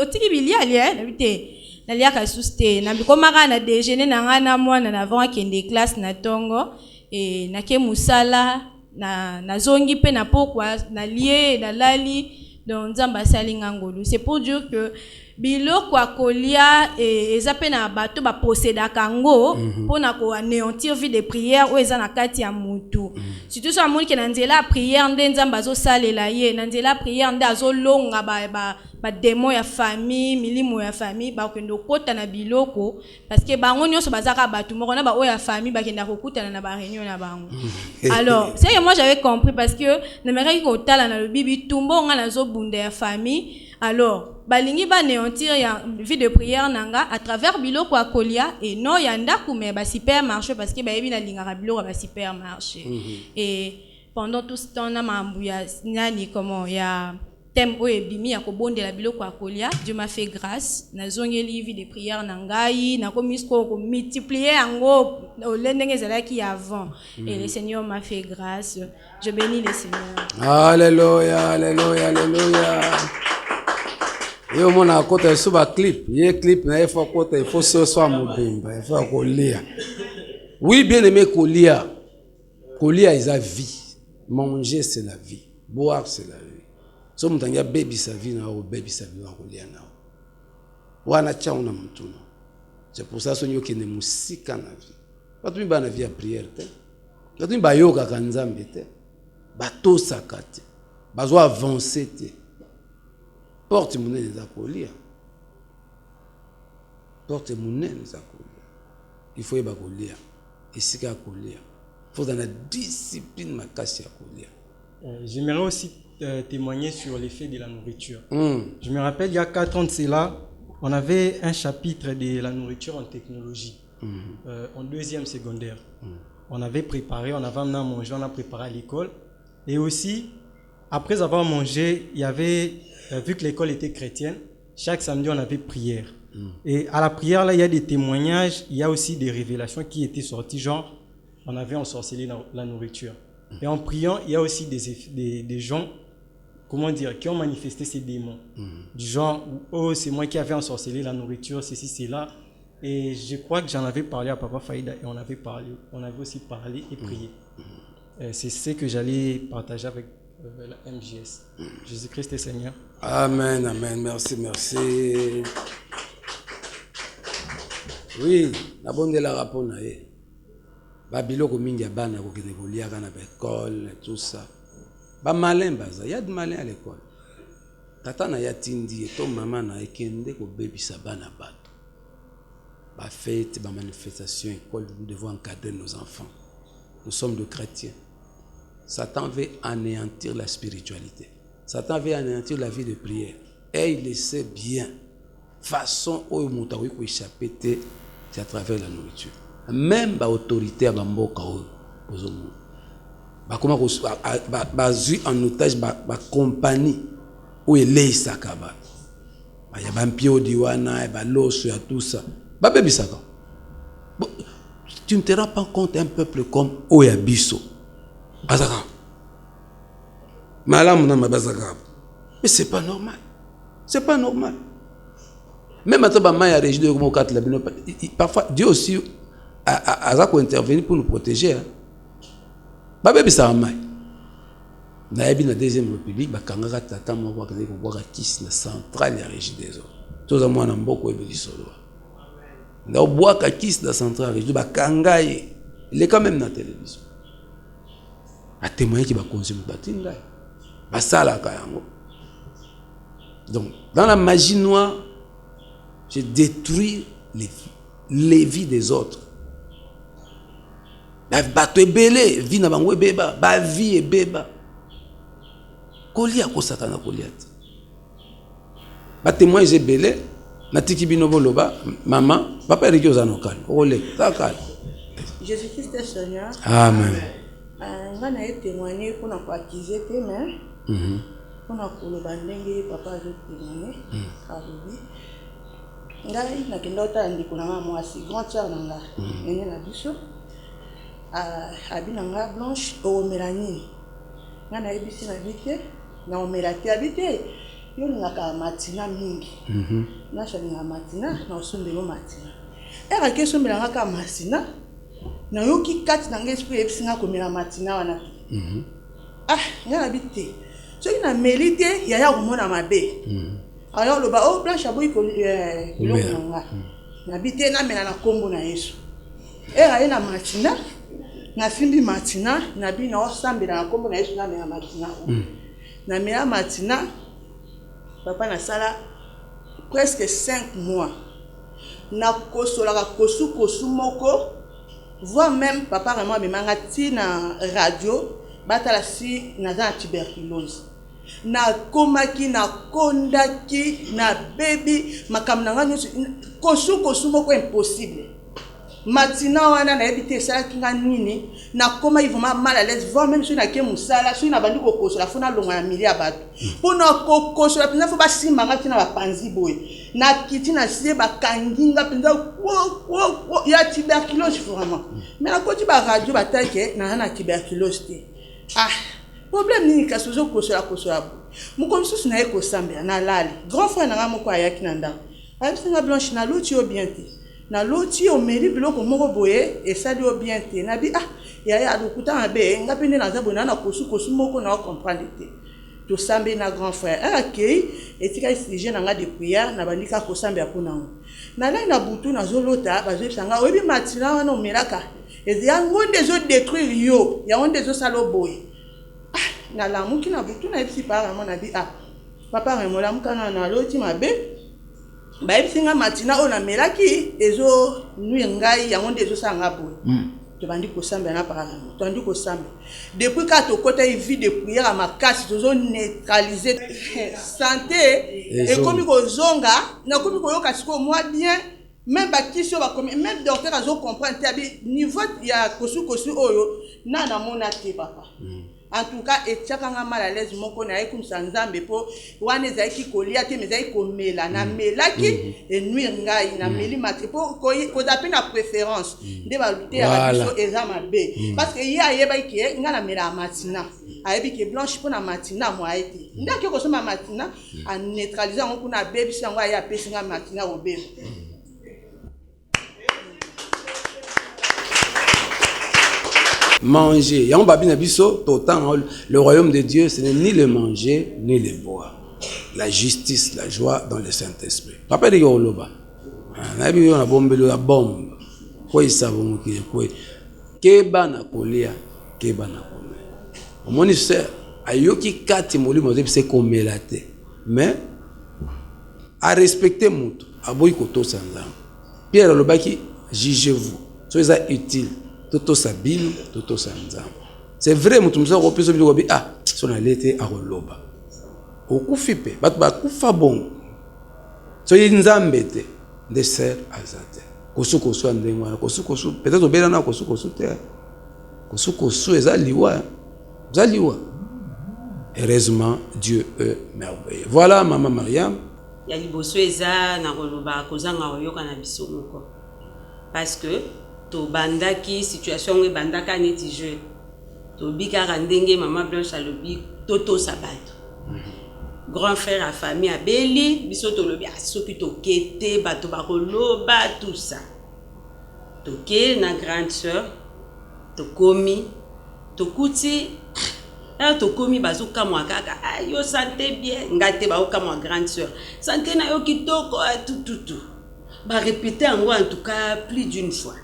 otiki bilia lia na bite na liaka suste na bikomaka na déjeuner na nga na mwana na avant akende classe na tongo et na ke musala na zongi pe na pokwa na lie na lali donc nzamba salinga ngolu. C'est pour dire que biloko akolia eza pe na bato ba procéder kango pona ko anéantir vie de prière ou eza na kati ya mutu surtout so amoni ke na nzela prière nde nzamba zo salela ye na nzela prière nde azolonga ba démon ya famille milimo ya famille ba kendo kota na biloko parce que bango nyonso bazaka batu moko na ba o ya famille ba kenda kokutana na ba réunion na bango. Alors c'est que moi j'avais compris parce que na meraki ko tala na lobibi tumbo nga na zo bunda ya famille. Alors balingi ba néantir ya vie de prière nanga à travers biloko akolia et non ya ndaku me ba supermarché parce que ba yebi na lingaka biloko ba supermarché et pendant tout ce temps na mambu ya nani comment ya thème oyo ebimi ya kobondela biloko ya kolia. Dieu m'a fait grâce. Nazongeli vie de prière na ngai, na komisko ko multiplier yango olendenge ezalaki avant. Et le Seigneur m'a fait grâce. Je bénis le Seigneur. Alléluia, alléluia, alléluia. Yo mona akota suba clip, ye clip na efo akota il faut se soit mobimba, il faut kolia. Oui, bien aimé kolia. Kolia is la vie. Manger c'est la vie. Boire c'est la vie. So mutanga baby sa vie na baby sa vie na kolia na. Wana cha una mtuno. C'est pour ça sonyo kene musika na vie. Batu mi ba na vie à prière te. Batu mi ba yoga kanzambe te. Bato sakate. Bazo avancer te. Porte mon nez les acolia. Porte mon nez les acolia. Il faut y bacolia. Ici qu'à colia. Il faut dans la discipline ma casse à colia. J'aimerais aussi témoigner sur l'effet de la nourriture. Je me rappelle, il y a 4 ans de cela, on avait un chapitre de la nourriture en technologie, en 2e secondaire. On avait préparé, on avait amené à manger, on a préparé à l'école. Et aussi, après avoir mangé, il y avait, vu que l'école était chrétienne, chaque samedi, on avait prière. Et à la prière, là, il y a des témoignages, il y a aussi des révélations qui étaient sorties, genre, on avait ensorcelé la nourriture. Et en priant, il y a aussi des gens, comment dire, qui ont manifesté ces démons. Du genre, oh, c'est moi qui avais ensorcelé la nourriture, ceci, cela. Et je crois que j'en avais parlé à Papa Faïda et on avait aussi parlé et prié. C'est ce que j'allais partager avec la MJS. Jésus-Christ est Seigneur. Amen, amen. Merci, merci. Oui, la bonne de la rapport na ye. Babilo ko mingi bana ko kene ko lia kana école tout ça. Ba malin baza, y a de malin à l'école. Tata na ya tindi to maman na ekende ko bebisa bana bato. Ba fête, ba manifestation école, nous devons encadrer nos enfants. Nous sommes de chrétiens. Satan veut anéantir la spiritualité. Satan veut anéantir la vie de prière. Et il le sait bien. Façon où il peut échapper, c'est à travers la nourriture. Même l'autorité à Bamboka, comment en otage la compagnie où il est sakaba. Il y a un pied diwana, il y a l'os, il y a tout ça. Tu ne te rends pas compte un peuple comme Oyabiso. Azaka. Mais c'est pas normal. C'est pas normal. Même à Maya régi de parfois Dieu aussi a intervenir pour nous protéger. Babé ça mai. Na yebi na deuxième république ba kangaka tata mo ba kende ko boka kiss na centrale ya régi des autres. Toza mwana mboko ebeli solo. Na boka kiss na centrale régi ba kangaye. Il est quand même dans la télévision. A témoigner qui va consommer batinga. Ba sala ka yango. Donc dans la magie noire, je détruis les vies des autres. Bato ebele, vie na bango ebeba, ba vie ebeba. Kolia ko satana kolia. Ba témoin ebele, na tiki bino boloba, maman, papa eriki ozanokal. Ole, takal. Jésus-Christ est Seigneur. Amen. Nga na témoigner pour na accuser te mais pour na koloba ndenge papa a témoigner alobi. Ngai na kenda ota ndiko na mwasi grand sœur na nga ene na biso abina nga Blanche o Mélanie nga na ebisi na bité na o Mélanie habité yo ngaka matina mingi na shali na matina na osombelo matina era keso mbela ngaka matina na yoki kati na ngai esprit ebisi nga komela matina wana nga na bité so ina melite ya komona mabe. Alors le bas oh Blanche aboyi ko longa na bité na mena na kombo na Yesu era ina matina na fimbi matina na bi na osambela na kombo na Yesu na mena matina na mena matina papa na sala presque 5 mois na kosola ka kosu moko voire même papa vraiment memanga ti na radio batala si na za tuberculose na komaki na kondaki na baby makamna nga kosu moko impossible matina wana na ebité ça qui nga nini na koma ils vont mal à l'aise voir même si na ke musala si na bandi ko kosola fona longa ya milia bato pona ko kosola pina fo ba simanga tina ba panzi boy na kiti na sie ba kanginga pinda ya tuberculose vraiment mais na koti ba radio batake na tuberculose te problème nini ka sozo kosola mukomsusu na eko sambe na lali grand frère na moko ayaki na ndako abisinga blanche na loti o bien te na loti o meri biloko moko boye esali o bien te na bi ya lokuta mabe ngapende na zabo na kosu moko na comprendre te to sambe na grand frère akei etika sujet na nga de prière na bandika ko sambe apona na lai na butu na zolota bazo sanga obi matina wana omeraka ezia ngonde zo détruire yo ya ngonde zo salo boye na la muki na butu na epsi para mona bi papa remola mukana na loti mabe ba ebisinga matina ona melaki ezo nuit ngai yango ndezo sanga boye to bandi ko samba na para to bandi ko samba depuis ka to kota vie de prière à makasi tozo neutraliser santé et comme ko zonga na comme ko yoka siko moi bien même ba kisio ba comme même docteur azo comprendre tabi niveau ya kosu oyo na mona te papa. En tout cas, et chakanga mal à l'aise moko na ekum sanzambe po wane zaiki kolia te mezai komela na melaki et nuit ngai na meli mate po ko dape na préférence de ba lutter à biso ezama be parce que ya yeba ki nga na mela matina ayebi ke blanche po na matina mo aite ndaki ko soma matina a neutraliser ngo kuna baby sango ya pesinga matina obe. Manger. Le royaume de Dieu, ce n'est ni le manger, ni le boire. La justice, la joie dans le Saint-Esprit. Papa de Yoloba. On a bombé la bombe. Quoi ça va quoi? Keba na kolia, keba na kolia. Mon frère, ayoki kati moli moze c'est comme elate. Mais à respecter mutu, aboy koto sanzam. Pierre lobaki, jugez-vous. Soyez utile. Toto sabino, toto sanzam. C'est vrai, mutumza ko peso bilo bi son alete a roloba. Okufipe, bat ba kufa bon. So yinzambe te, de ser azate. Kosukosu andengwa, kosukosu, peut-être obela na kosukosu te. Kosukosu ezaliwa. Zaliwa. Heureusement, Dieu est merveilleux. Voilà maman Mariam. Ya liboso eza na roloba kozanga oyoka na biso moko. Parce que to bandaki situation nge bandaka neti jeu to bika randenge maman Blanche alobi toto sabato grand frère à famille a beli biso to lobi asoki to kete bato bakoloba tout ça to ke na grande sœur to komi to kuti to komi bazuka mwa kaka yo santé bien ngate ba oka mwa grande sœur santé na yo kitoko tout ba répéter en tout cas plus d'une fois.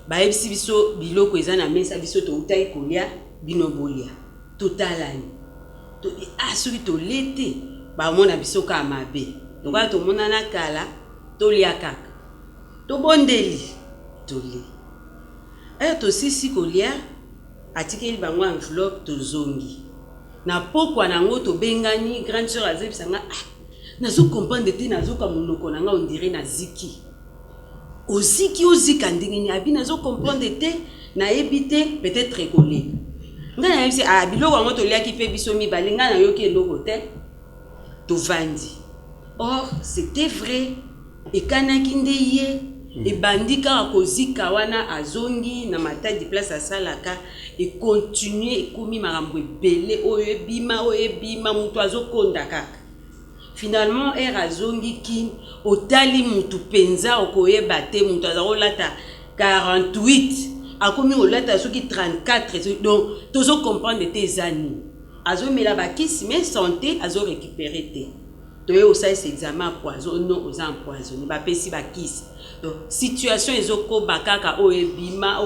Ba ebisi biso biloko eza na mesa biso to utai kolia bino bolia totalani to soki to lete ba mona biso ka mabe donc to mona na kala to lia kaka to bondeli to li to sisi kolia atikeli bango enveloppe to zongi na pokwa nango to bengani grande sœur azebisanga nazo comprendre te nazo ka monoko nanga on dirait na ziki ozika ndingini abina zo comprendre te na ebite peut-être écolé ngana yebisi biloko ngo to liaki pe biso mi balinga na yoki eloko te to vandi or c'était vrai et kanaki ndeye et bandika kozika wana azongi na matadi de place asalaka et continuer komi marambo ebele oyebima mutu azokonda kaka. Finalement, azongi ki otali mutu penza okoyeba te mutu azolata 48 akomi olata soki 34 donc tozo comprendre tes années azo mela bakisi mais santé azo récupérer te toye osai ces examen poison non aux empoisonnés ba pesi bakisi donc situation ezoko bakaka oyebima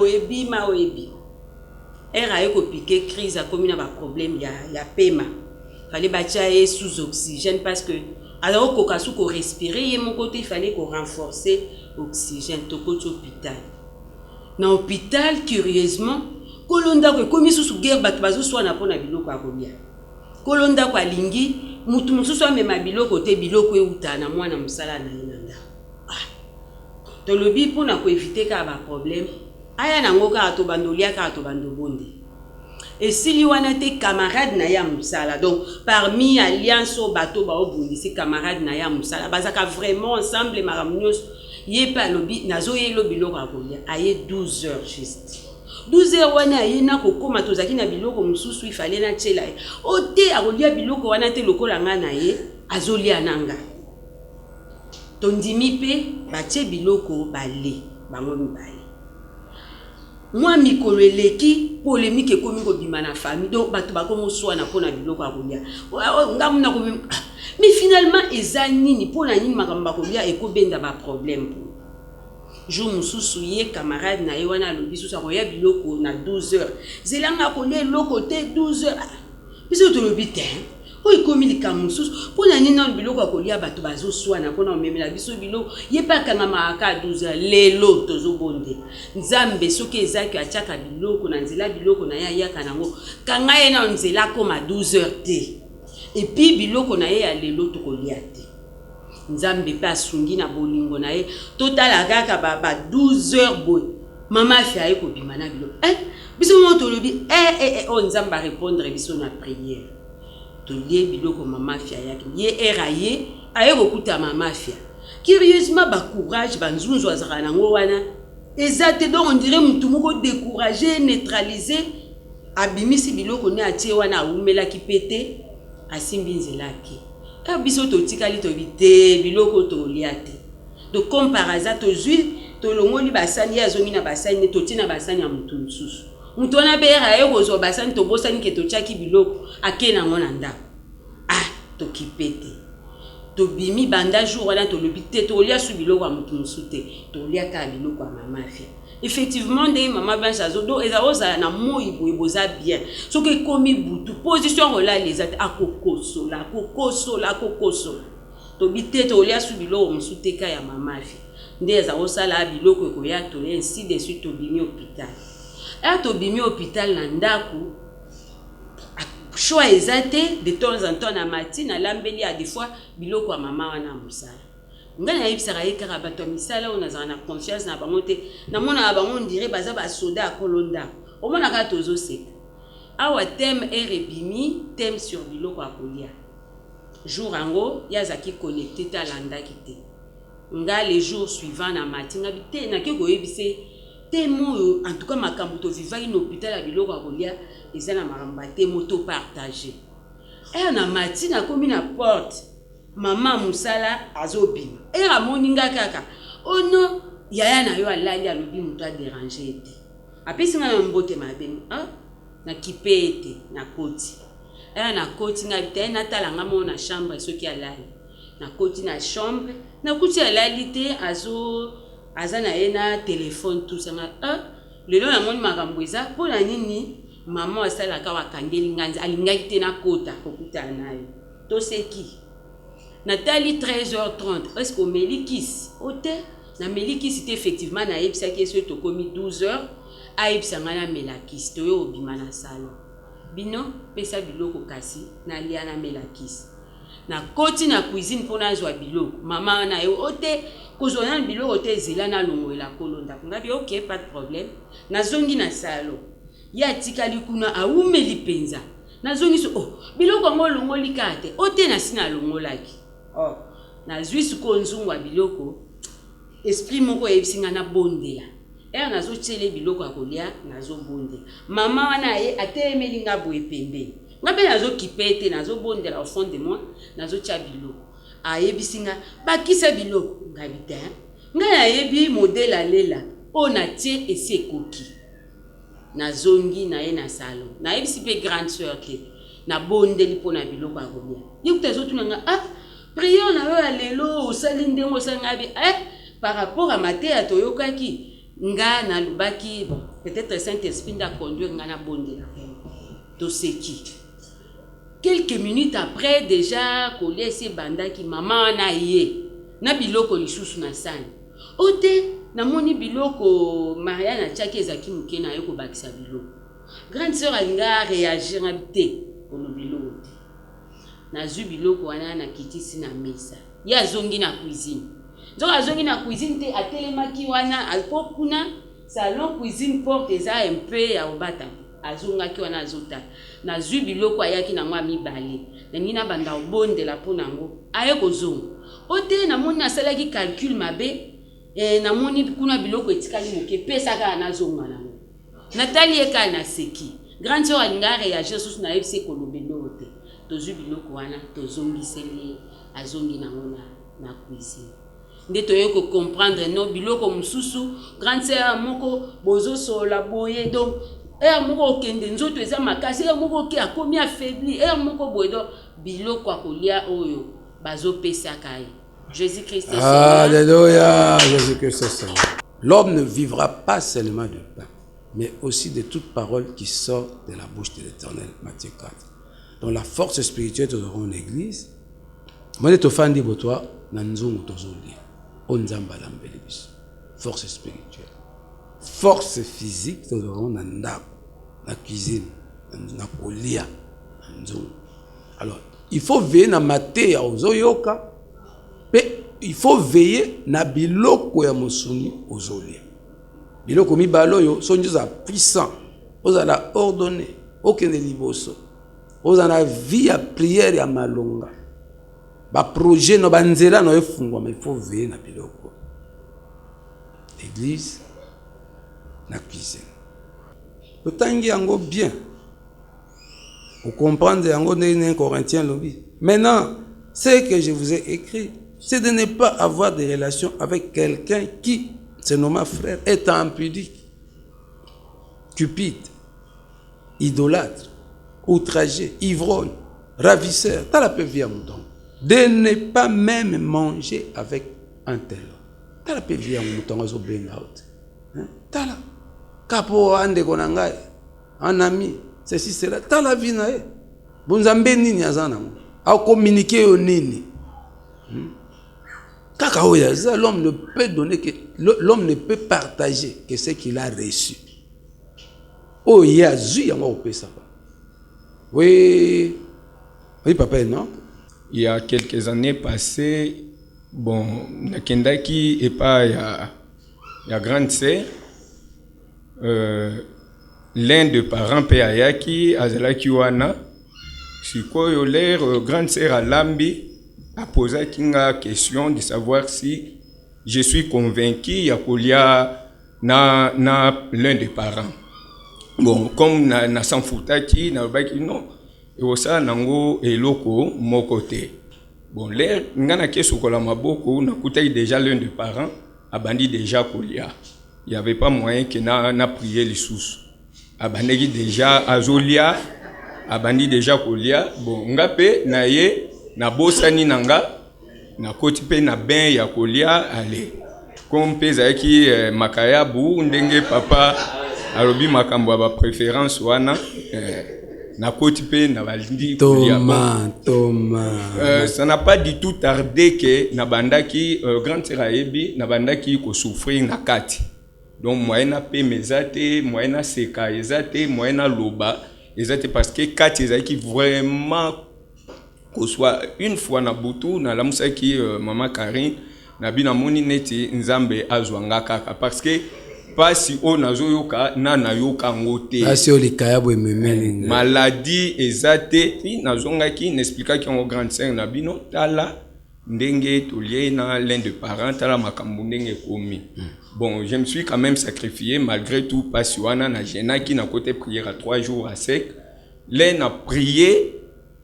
ayeko piquer crise akomi na ba problème ya pema. Fallait bâtir sous oxygène parce que alors qu'on respirer et mon côté il fallait qu'on renforcer l'oxygène to côté hôpital. Dans l'hôpital curieusement kolonda ko komi sous guerre bat bazo soit na pona biloko akolia. Kolonda ko lingi mutu mususu amema biloko te biloko euta na mwana musala na inanda. tolobi mpona koevite kaka baproblème aya nango kaka tobandolia kaka tobandobonde esili wana te camarade na ya mosala. Donc parmi alliance o bato baobundisi camarade na ya mosala bazaka vraiment ensemble makambo nyonso ye pa alobi nazoyelo biloko akolia aye 12 heures juste 12 heures wana aye na kokoma tozaki na biloko mosusu ifale na tiela ye ote akolia biloko wana te lokola nga na ye azolia na nga tondimi mpe batie biloko bale bango mibale moi mikolo eleki polémique ekomi kobima na famille donc bato bakomoswana mpona biloko akolia ngamu na komi mais finalement eza nini mpona nini makambo bakolia ekobenda baproblème mpo jour mosusu ye camarade na ye wana alobi susu akoya biloko na 12 heures zelanga akolia eloko te 12 heures biso tolobi te oyo ekomi likambo mosusu mpona nini na biloko akolia bato bazoswana mpona omemela biso biloko ye mpe akangamaka ka 12 heures lelo tozobonde nzambe soki ezaki atiaka biloko na nzela biloko na ye ayaka nango kanga ye na nzela akoma 12 heures te epuis biloko na ye ya lelo tokolia te nzambe mpe asungi na bolingo na ye totala kaka ba 12 heures boye mama afi aye kobima na biloko biso mo tolobi o nzambe arépondre biso na prière tolie biloko mama afi ayaki ye era ye aye kokuta mama afi curieusement bacourage banzunzu azaka nango wana eza te donc on dirait mutu moko découragé neutralisé abimisi biloko ne atie wana awumelaki pete asimbi nzelaki biso totikali tobi te biloko tolia te donc comme par hasard tozwi tolongoli basani ye azongi na basani toti na basani ya mutu mosusu mutu wana mpe yera ye kozwa basani tobosani ke totiaki biloko ake nango na ndako tokipe te tobimi banda jour wana tolobi te tolia su biloko ya mutu mosusu te tolia kaka biloko ya mama afia effectivement nde mama blanche azodo ezala na moi boye boza bien soki ekomi butu position olala eza te akokosola tobi te tolia su biloko mosusu te ka ya mama afia nde ezakosala biloko ekoya tolia ainsi de suite tobimi hôpital tobimi hôpital na ndako choix eza te de temps en temps na matine alambeli ya des fois biloko ya mama wana mosala ngai nayebisaka ye kaka bato ya misala oyo nazala na confiance na bango te namonaka bango ndire baza basoda ya kolo ndako omonaka tozoseka awa thème ebimi thème sur biloko ya kolia jour yango ye azalaki connecté te alandaki te ngai le jour suivant na mati ngabi te nake koyebise temo oyo en tout cas makambo tovivaki na hôpital ya biloko ya kolia eza na makambo ya temo topartage na mati nakomi na porte mama mosala azobima amoni nga kaka ono yaya na yo alali alobi moto adérange ete apesi nga na mbote mabe na kipe ete na koti na koti nga bitaye natala nga mo na chambre soki alali na koti na chambre na kuti alali te aza na ye na telefone tout sanga lelo namoni makambo eza mpona nini mama asalaka wakangeli nganzi alingaki te na kota kokutana nayo toseki natali 13h30 est-ce que melikisi ote na melikisi te effectivement na yebisaki eso tokomi 12h ayebisanga na melakisi toyo obima na salon bino pesa biloko kasi na lia na melakisi na koti na cuisine mpona azwa biloko mama na yo ote kozwa na biloko te ezela na longoela kolo ndako ngabi ok pas de problème nazongi na salon ya tikali kuna awumeli penza nazongi so biloko ngo longoli kate ote na sina longolaki nazwi suko nzungu ya biloko esprit moko yebisinga na bondela nazotiele biloko ya kolia nazobondela mama wana ye atelemeli nga boye pembeni ngabe nazokipe ete nazobondela au fond de moi nazotia biloko ayebisinga bakisa biloko ngabi te ngai nayebi modele alela oyo natie esi ekoki nazongi na ye na salon nayebisi mpe grande sœur te nabondeli mpona biloko ya kolia yekuta ezotuna nga prière na yo ya lelo osali ndenge osali ngabi par rapport à mateya toyokaki nga nalobaki bon peut-être Saint-Esprit nda conduire nga na bondela toseki quelques minutes après déjà kolia esi bandaki mama wana ye na biloko lisusu na sani ote namoni biloko Marianne atiaki ezaki moke na ye kobakisa biloko grande sœur alinga réagir ngabi te kono biloko te nazwi biloko wana nakitisi na mesa ye azongi na cuisine nzoka azongi na cuisine te atelemaki wana apo kuna salon cuisine porte eza un peu ya obata azongaki wana azota nazwi biloko ayaki nango ya mibale nalingi nabanda obondela mpo nango aye kozonga ote namoni asalaki calcul mabe namoni kuna biloko etikali moke pesa kaka nazonga nango natali ekali naseki grande sœur alinga réagir susu na yebisi ekolobelo te tozwi biloko wana tozongiseli azongi nango na cuisine nde toye ko comprendre no biloko mosusu grande sœur moko bozosola boye donc moko okende nzoto eza makasi moko oke akomi affaibli moko boye donc biloko akolia oyo bazopesaka ye Jésus-Christ est Seigneur. Alléluia, Jésus-Christ est Seigneur. L'homme ne vivra pas seulement de pain, mais aussi de toute parole qui sort de la bouche de l'Éternel. Matthieu 4. Donc la force spirituelle, nous aurons l'église. Moi, je te fais dire pour toi, force spirituelle. Force physique, nous aurons dans la cuisine, dans la colia. Alors, il faut veiller dans ma thé aux oyoka. Mais il faut veiller na biloko ya musuni ozolia. Biloko mibalo yo so njoza puissant. Ozala ordonné, okende liboso. Ozana vie ya prière ya malonga. Ba projet no banzela no efungwa, mais il faut veiller na biloko. Église na cuisine. Totangi yango bien. Vous comprenez yango dans Corinthiens lobi. Maintenant, ce que je vous ai écrit, c'est de ne pas avoir des relations avec quelqu'un qui, se nomme frère, est impudique, cupide, idolâtre, outragé, ivrogne, ravisseur. T'as la paix via mouton. De ne pas même manger avec un tel. T'as la paix via mouton, ozo bring out. T'as la capo ande konangai, un ami, ceci, cela. T'as la vie nae. Bonzambe nini azanamo. A communiquer au nini. L'homme ne peut donner que l'homme ne peut partager que ce qu'il a reçu. Oh, il y a ça. Oui, oui, papa, non? Il y a quelques années passées, bon, Nakendaki et pas il y a grande sœur, l'un des parents Péayaki, Azalaki Wana, si quoi il l'air grande sœur à Lambi. A posé la question de savoir si je suis convaincu qu'il y a l'un des parents. Bon, comme na s'en foutaki, na baki non, et aussi nango et loko mon côté. Bon, l'air ngana keso kola maboko na koutai déjà l'un des parents a bandi déjà kolia. Il y avait pas moyen que na prié les sous. A bandi déjà azolia, a bandi déjà kolia. Bon, ngape na ye na bosani nanga na koti pe na ben ya kolia ale comme peza ki makayabu ndenge papa alobi makambo ba préférence wana na koti pe na balindi kolia Thomas ça n'a pas du tout tardé que na bandaki grande sœur yebi na bandaki ko souffrir na kati donc moyena pe mezate moyena seka ezate moyena loba ezate parce que kati ezaki vraiment que soit une fois na butu na lamusa ki maman Karine na bina moni neti nzambe azwanga kaka parce que pas si on azoyoka na yoka ngote asi olikaya bo ememeli maladie ezate pi nazonga ki n'expliquer ki en grande sœur na bino tala ndenge tolie na l'un des parents tala makambo ndenge komi bon je me suis quand même sacrifié malgré tout pas si wana na jena ki na côté prière à 3 jours à sec l'un a prié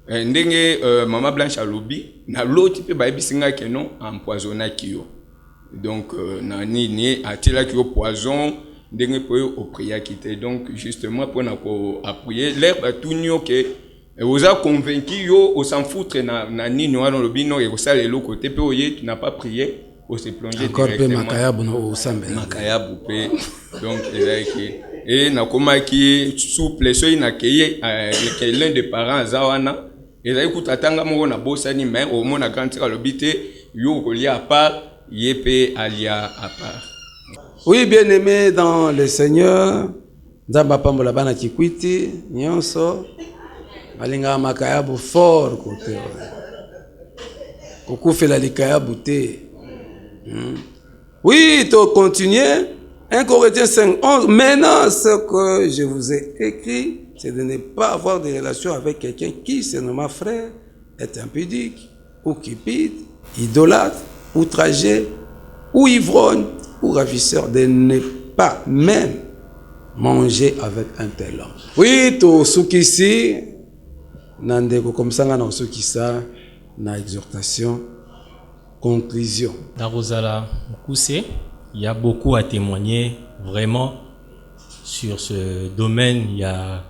ndenge maman Blanche alobi na l'autre pe ba bisinga ke non empoisonna kio donc na nini atela kio poison ndenge po o priya kité donc justement pour na ko appuyer l'herbe tout nyo que vous a convaincu yo au s'en foutre na nini wana lobi non et ko sala le côté pe oye tu n'as pas prié au se plonger encore directement pe makayabu no osambe makayabu pe donc et na koma ki souple so ina keye l'un des parents zawana et là écoute atanga moko na bosani mais au moins na grande sœur lobité yo kolia à part yepé alia à part. Oui, bien aimé dans le Seigneur, nzamba pambola bana kikwiti nyonso balinga makayabu fort côté kokufela likayabu te Oui, tu continues. 1 Corinthiens 5, 11. Maintenant, ce que je vous ai écrit, c'est de ne pas avoir de relation avec quelqu'un qui se nomme frère, est impudique, ou cupide, idolâtre, outragé, ou ivrogne, ou ravisseur, de ne pas même manger avec un tel homme. Oui, tu soukisi, nandeko comme ça, na soukisa, na exhortation, conclusion. Dans Rosala Mukuse, il y a beaucoup à témoigner vraiment sur ce domaine. Il y a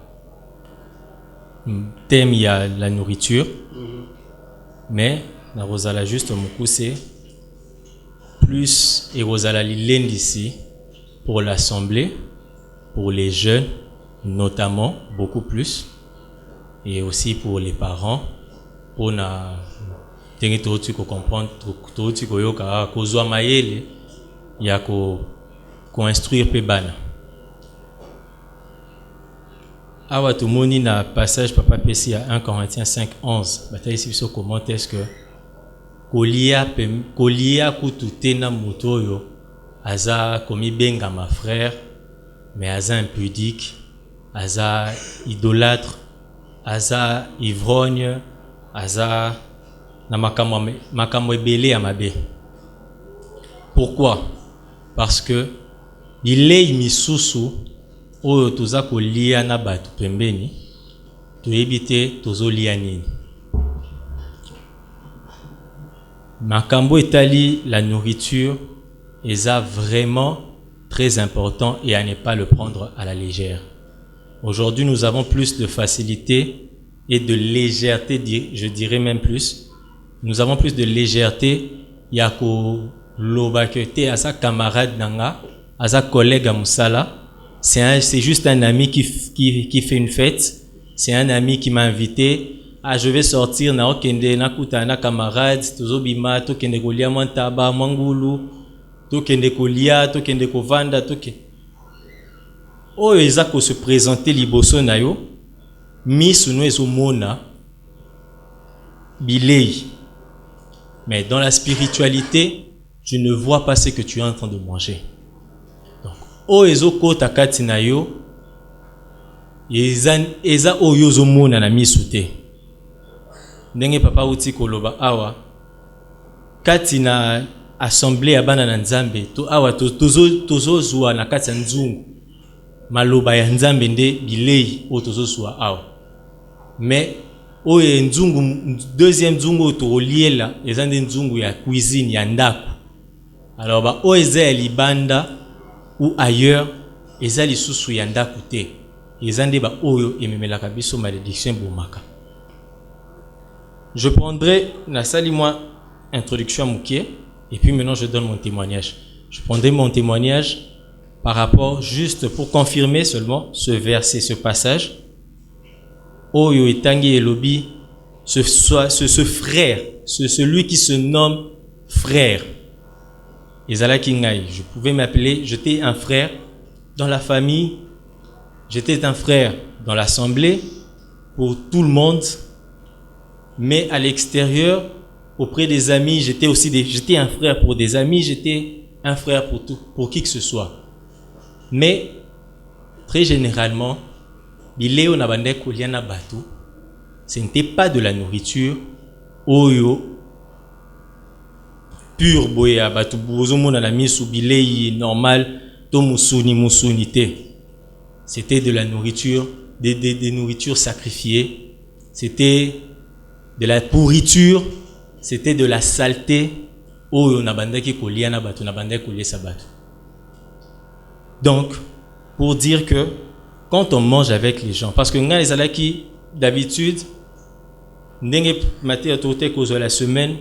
un thème, il y a la nourriture, mais dans Rosala juste Mukuse, plus et Rosala Lilène d'ici pour l'assemblée, pour les jeunes notamment, beaucoup plus, et aussi pour les parents, pour na tengi tout ko comprendre tout ko yoka ko zwa mayele ya ko instruire pe bana. Awa tumoni na passage papa pesi à 1 Corinthiens 5 11 bataille ici so comment est-ce que kolia kututena mutoyo aza komi benga ma frère mais aza impudique, aza idolâtre, aza ivrogne, aza na makambo ebele ya mabe. Pourquoi? Parce que bilei misusu oyo toza kolia na bato pembeni toyebi te tozolia nini. Makambo etali la nourriture eza vraiment très important et à ne pas le prendre à la légère. Aujourd'hui, nous avons plus de facilité et de légèreté, je dirais même plus. Nous avons plus de légèreté. Yako lobakete à sa camarade nanga, à sa collègue à Moussala. C'est juste un ami qui fait une fête. C'est un ami qui m'a invité. Ah, je vais sortir na okende na kutana camarade, tozobima to kende kolia mantaba mangulu, to kende kolia, to kende kovanda, to ke. Oyo eza ko se présenter liboso na yo, misu no ezomona bilei. Mais dans la spiritualité, tu ne vois pas ce que tu es en train de manger. Donc, oyo ezoko takati na yo, eza oyo ezomona na misu te. Ndenge papa uti koloba awa kati na assemblée ya bana na nzambe to awa tozozwa na kati ya nzungu maloba ya nzambe nde bilei o tozozwa awa mais oyo nzungu deuxième nzungu toliela eza nde nzungu ya cuisine ya ndako. Alors ba oyo eza ya libanda ou ailleurs eza lisusu ya ndako te, eza nde ba oyo ememelaka biso malédiction bomaka. Je prendrai la salle moi introduction à Mouké et puis maintenant je donne mon témoignage. Je prendrai mon témoignage par rapport juste pour confirmer seulement ce verset, ce passage. Oyo etangi elobi ce frère, celui qui se nomme frère. Ezala kingai, je pouvais m'appeler, j'étais un frère dans la famille, j'étais un frère dans l'assemblée pour tout le monde. Mais à l'extérieur, auprès des amis, j'étais un frère pour des amis, j'étais un frère pour qui que ce soit. Mais très généralement, bileo na bande koliana batu, ce n'était pas de la nourriture oyo pure boya batu bozomo na la misu bilei normal to musuni te. C'était de la nourriture, des nourritures sacrifiées. C'était de la pourriture, c'était de la saleté. Oyo na bandaki kolia na batu na bandaki kolia sa batu. Donc, pour dire que quand on mange avec les gens, parce que nga les alaki d'habitude, ndenge maté autoté cause de la semaine,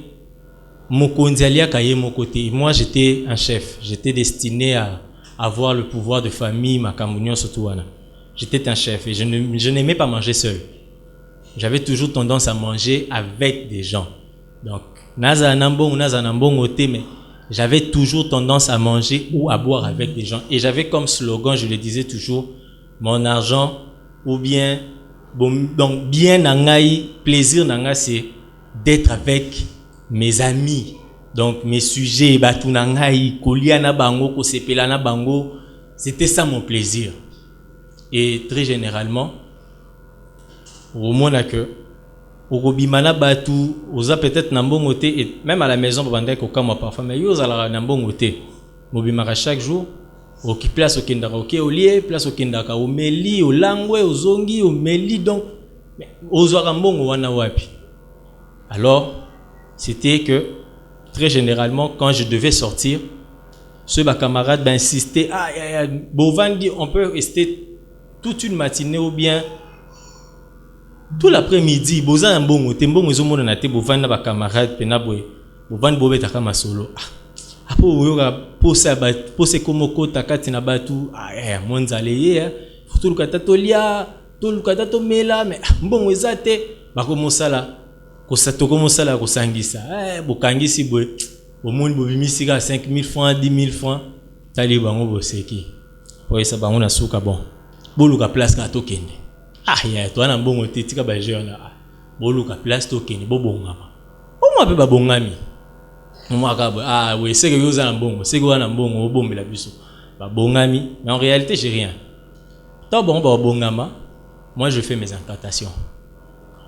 mokonzi alia kaye mon côté. Moi, j'étais un chef, j'étais destiné à avoir le pouvoir de famille, ma kamunyon sotuana. J'étais un chef et je n'aimais pas manger seul. J'avais toujours tendance à manger avec des gens. Donc, naza nambong ote, mais j'avais toujours tendance à manger ou à boire avec des gens. Et j'avais comme slogan, je le disais toujours, mon argent ou bien, donc bien nangai, plaisir nangai, c'est d'être avec mes amis. Donc mes sujets, batunangai, kolia na bango, kosepela na bango, c'était ça mon plaisir. Et très généralement, au moins que au bimana batu, oza peut-être nambongote et même à la maison babanda ko kama parfois mais yo zala nambongote. Mobimara chaque jour, au qui place au kindaka au lié, place au kindaka au meli, au langwe, au zongi, au meli donc aux mbongo wana wapi. Alors, c'était que très généralement quand je devais sortir, ceux ma camarade insistaient Bovandi on peut rester toute une matinée ou bien tout l'après-midi, boza mbongo, tembongo ezomona na te bovanda ba camarade penabwe. Bovandi bobeta kama solo. Apo yoga pose komoko takati na batu monzale ye. Futu kata tolia, to kata to mela mais mbongo ezate bako mosala ko satoko mosala ko sangisa. Bokangisi boy. Bomoni bobimisi ka 5000 francs, 10000 francs. Tali bango boseki. Po esa bango na suka bon. Boluka place ka tokende. Toi na mbongo te tika ba jeune boluka place tokende bobongama. Oma pe babongami. Mwaka oui, c'est que vous avez un bon, c'est que vous avez un bon, bon, mais la biso. Babongami, mais en réalité, j'ai rien. Tant bon, babongama, moi je fais mes incantations.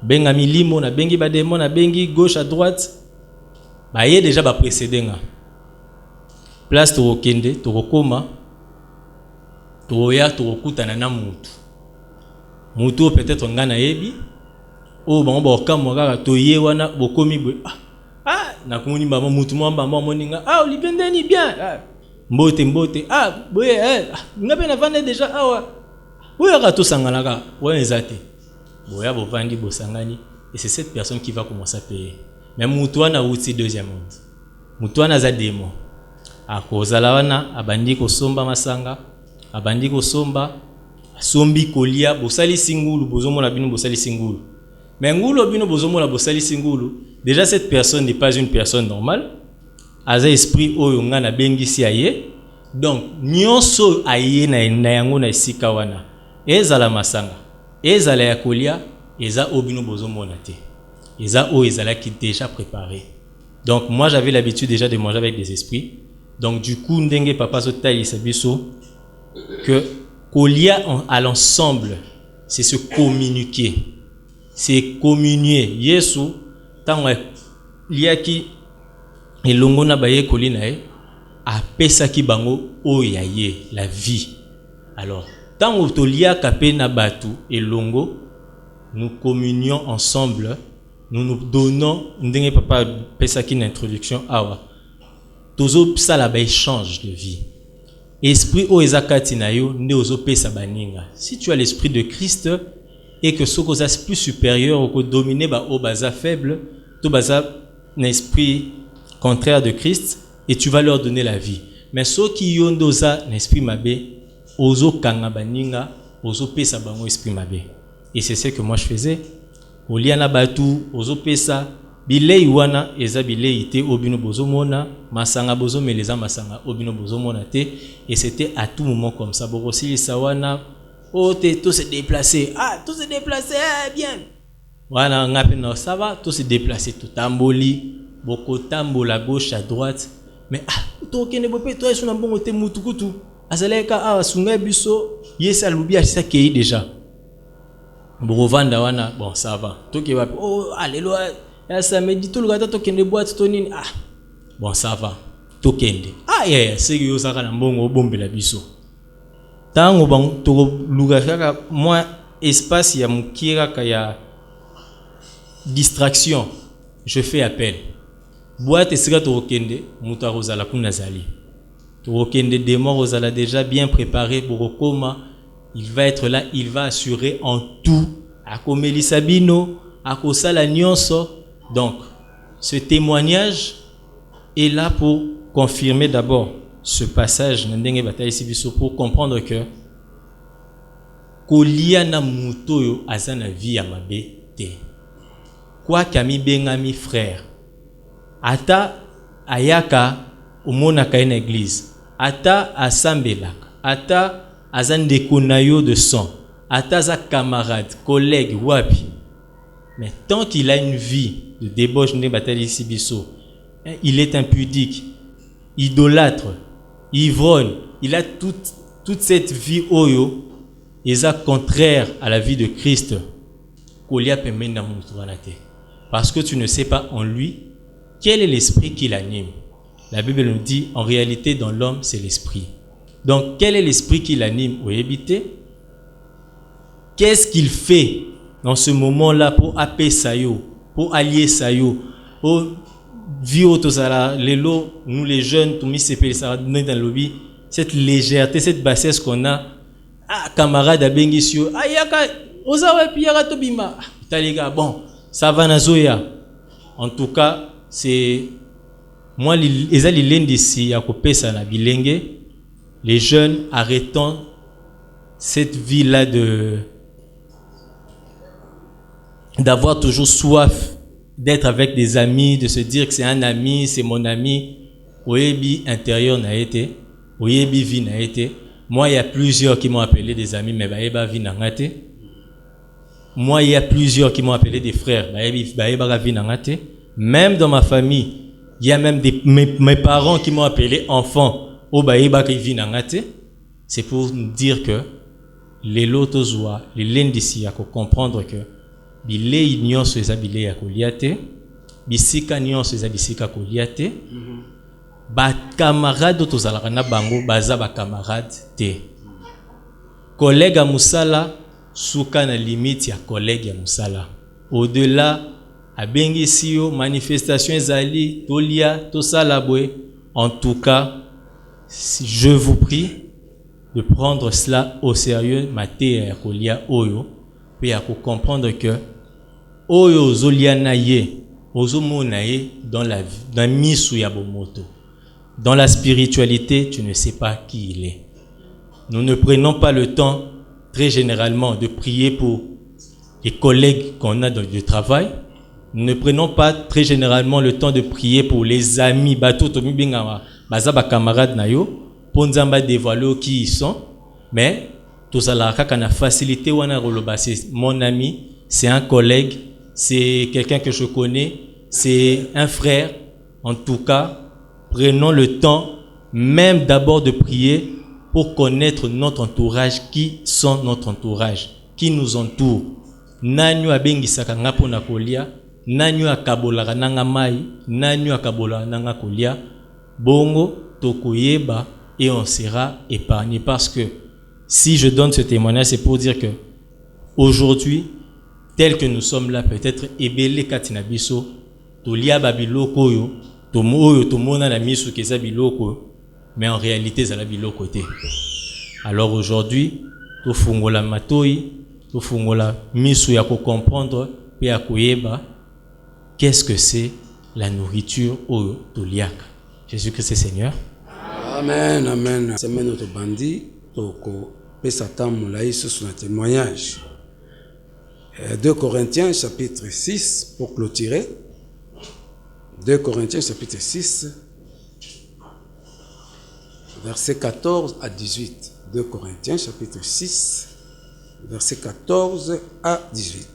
Bengami limo, na bengi bademo, na bengi gauche à droite. Bah, y a déjà ba précédent. Place to kende, to koma, to ya to kutana na mutu. Mutu peut-être ngana yebi. Oh, bon, bon, quand moi to ye wana bokomi bwe. Na kumuni mama mutu mwamba moninga olibendeni bien mbote boye ngabe na vande déjà boye ka to sangalaka ouais ezate boya bovandi bosangani et c'est cette personne qui va commencer à payer mais mutu wana uti deuxième monde mutu wana za démon akozala wana abandi ko somba masanga abandi ko somba sombi kolia bosali singulu bozomona bino bosali singulu mais ngulu bino bozomona bosali singulu. Déjà, cette personne n'est pas une personne normale. Aza esprit oyo nga na bengisi aye. Donc, nyonso aye na yango na esika wana. Ezala masanga. Ezala ya kolia. Eza obino bozo monate. Eza o ezala qui déjà préparé. Donc, moi, j'avais l'habitude déjà de manger avec des esprits. Donc, du coup, ndenge papa sotali sabiso que kolia à l'ensemble, c'est se communiquer. C'est communier. Yesu tant liaki elongo na baye kolina apesa ki bango oyaye la vie. Alors tant to liaka pe na batu elongo nous communions ensemble, nous nous donnons ndenge papa pesa ki na introduction awa tozo sala ba échange de vie. Esprit o ezakati na yo nde ozo pesa baninga. Si tu as l'esprit de Christ et que ce qui est plus supérieur ou que dominer au baza faible, tout baza un esprit contraire de Christ et tu vas leur donner la vie. Mais ceux qui ont un esprit mabé, ozo kanga baninga, ozo pesa bango esprit mabé. Et c'est ce que moi je faisais. Oliana batu, ozo pesa, bilei wana eza bilei te obino bozo mona, masanga bozo meleza masanga obino bozo mona te. Et c'était à tout moment comme ça. Borosili sawana. Oh, tout se déplacer. Tout se déplacer, bien. Voilà, on a ça va, tout se déplacer. Tout tamboli, beaucoup tambola gauche à droite. Mais toi, qui ne peut pas, toi, ils sont un bon côté moutukutu. Azaleka, sunga biso, yesa lubi, ça qui est déjà. Brovanda wana, bon, ça va. Toi qui va, oh, alléluia, ça me dit tout le gâteau, qui ne boite, tonin, bon, ça va. Tokende. C'est que vous avez un bon bombe la biso. Tango bang to lugaka moi espace ya mukira kaya distraction je fais appel boîte esika to kende muta rozala kuna zali to kende demo rozala déjà bien préparé pour koma il va être là il va assurer en tout akomeli sabino akosala nyonso. Donc ce témoignage est là pour confirmer d'abord ce passage pour comprendre que kolia na mutoyo azana vie ya mabe te. Kwa kami bengami frère. Ata ayaka umona ka na église. Ata asambelaka. Ata azandeko na yo de sang. Ata za camarade, collègue wapi. Mais tant qu'il a une vie de débauche ne batali sibiso il est impudique, idolâtre, ivrogne. Il a toute cette vie oyo, et ça contraire à la vie de Christ. Parce que tu ne sais pas en lui quel est l'esprit qui l'anime. La Bible nous dit, en réalité, dans l'homme, c'est l'esprit. Donc, quel est l'esprit qui l'anime au habité? Qu'est-ce qu'il fait dans ce moment-là pour appeler Sayo, pour allier Sayo, pour vivre tous à l'élo, nous les jeunes, tout mis dans le lobby, cette légèreté, cette bassesse qu'on a, ah, camarade à Bengisio, ah, yaka, ozawa piyaka tobima, les gars, bon, ça va nazoya. En tout cas, c'est moi, les alliés d'ici, à couper ça na bilenge, les jeunes arrêtant cette vie-là d'avoir toujours soif d'être avec des amis, de se dire que c'est un ami, c'est mon ami. Oyebi intérieur n'a été, Oyebi vie n'a été. Moi, il y a plusieurs qui m'ont appelé des amis, mais Baeba vie n'a été. Moi, il y a plusieurs qui m'ont appelé des frères, Baeba vie n'a été. Même dans ma famille, il y a même mes parents qui m'ont appelé enfant, Baeba vie n'a été. C'est pour nous dire que les lotozoa, les lendisi, à comprendre que bilé ignon sur les habilés à Koliate, bisika ignon sur les bisika Koliate, ba camarade d'autozalakana bango, baza ba camarade te. Collègue à Moussala, souka na limite ya collègue à Moussala. Au-delà, à Bengisio, manifestation ezali, tolia, tosalabwe. En tout cas, je vous prie de prendre cela au sérieux, maté ya kolia oyo, puis à comprendre que oyo zolia naye, ozomo naye dans la vie, dans misu ya bomoto. Dans la spiritualité, tu ne sais pas qui il est. Nous ne prenons pas le temps, très généralement, de prier pour les collègues qu'on a dans le travail. Nous ne prenons pas très généralement le temps de prier pour les amis, bateau tomi bingama, bazaba camarades nayo, pour nzamba dévoiler qui ils sont. Mais tout ça là, quand on a facilité wana roloba, c'est mon ami, c'est un collègue, c'est quelqu'un que je connais, c'est un frère. En tout cas, prenons le temps même d'abord de prier pour connaître notre entourage, qui sont notre entourage, qui nous entoure. Nanyo abengisaka ngapo na kolia, nanyo akabolaka nanga mai, nanyo akabolaka nanga kolia, bongo tokoyeba et on sera épargné. Parce que si je donne ce témoignage, c'est pour dire que aujourd'hui, tel que nous sommes là, peut-être ebele katina biso, tolia babiloko yo, tomona na misu keza biloko, mais en réalité ça la biloko te. Alors aujourd'hui, to fungola matoi, to fungola misu ya ko comprendre pe ya koyeba qu'est-ce que c'est la nourriture oyo toliaka. Jésus-Christ est Seigneur. Amen, amen. C'est notre bandit, toko pesatan moulaï sur un témoignage. 2 Corinthiens chapitre 6 pour clôturer. 2 Corinthiens chapitre 6 verset 14 à 18. 2 Corinthiens chapitre 6 verset 14 à 18.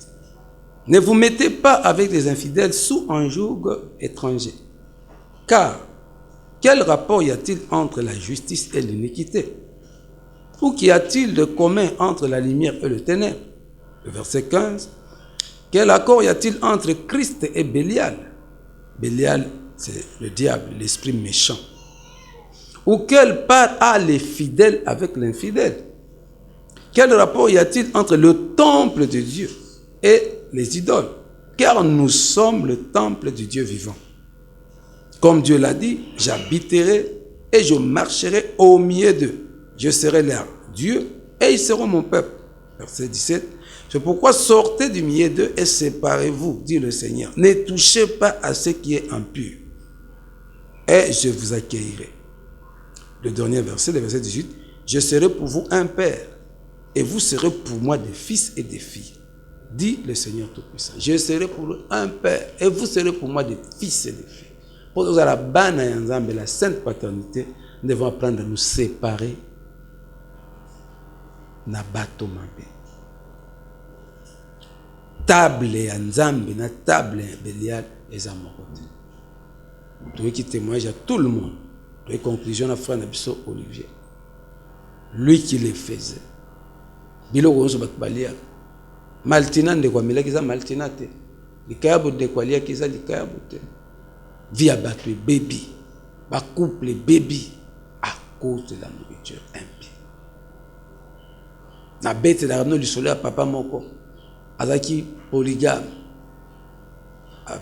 Ne vous mettez pas avec les infidèles sous un joug étranger. Car quel rapport y a-t-il entre la justice et l'iniquité? Ou qu'y a-t-il de commun entre la lumière et le ténèbre? Le verset 15. Quel accord y a-t-il entre Christ et Bélial? Bélial, c'est le diable, l'esprit méchant. Ou quelle part a les fidèles avec l'infidèle? Quel rapport y a-t-il entre le temple de Dieu et les idoles? Car nous sommes le temple du Dieu vivant. Comme Dieu l'a dit, j'habiterai et je marcherai au milieu d'eux. Je serai leur Dieu et ils seront mon peuple. Verset 17. C'est pourquoi sortez du milieu d'eux et séparez-vous, dit le Seigneur. Ne touchez pas à ce qui est impur et je vous accueillerai. Le dernier verset, le verset 18. Je serai pour vous un père et vous serez pour moi des fils et des filles, dit le Seigneur Tout-Puissant. Je serai pour vous un père et vous serez pour moi des fils et des filles. Pour nous, à la bana et la sainte paternité, nous devons apprendre à nous séparer. Na bato mabe. Table ya Nzambe na table ya Belial eza mokote. Tu qui témoigne à tout le monde. Tu conclusion à frère Nabiso Olivier. Lui qui les faisait. Bilo gonzo batbalia. Maltina de quoi mila kiza maltina te. Likayabo de quoi lia kiza likayabo te. Via battu baby. Ba couple baby à cause de la nourriture impie. Na bête d'arno du soleil à papa moko. Azaki polygame.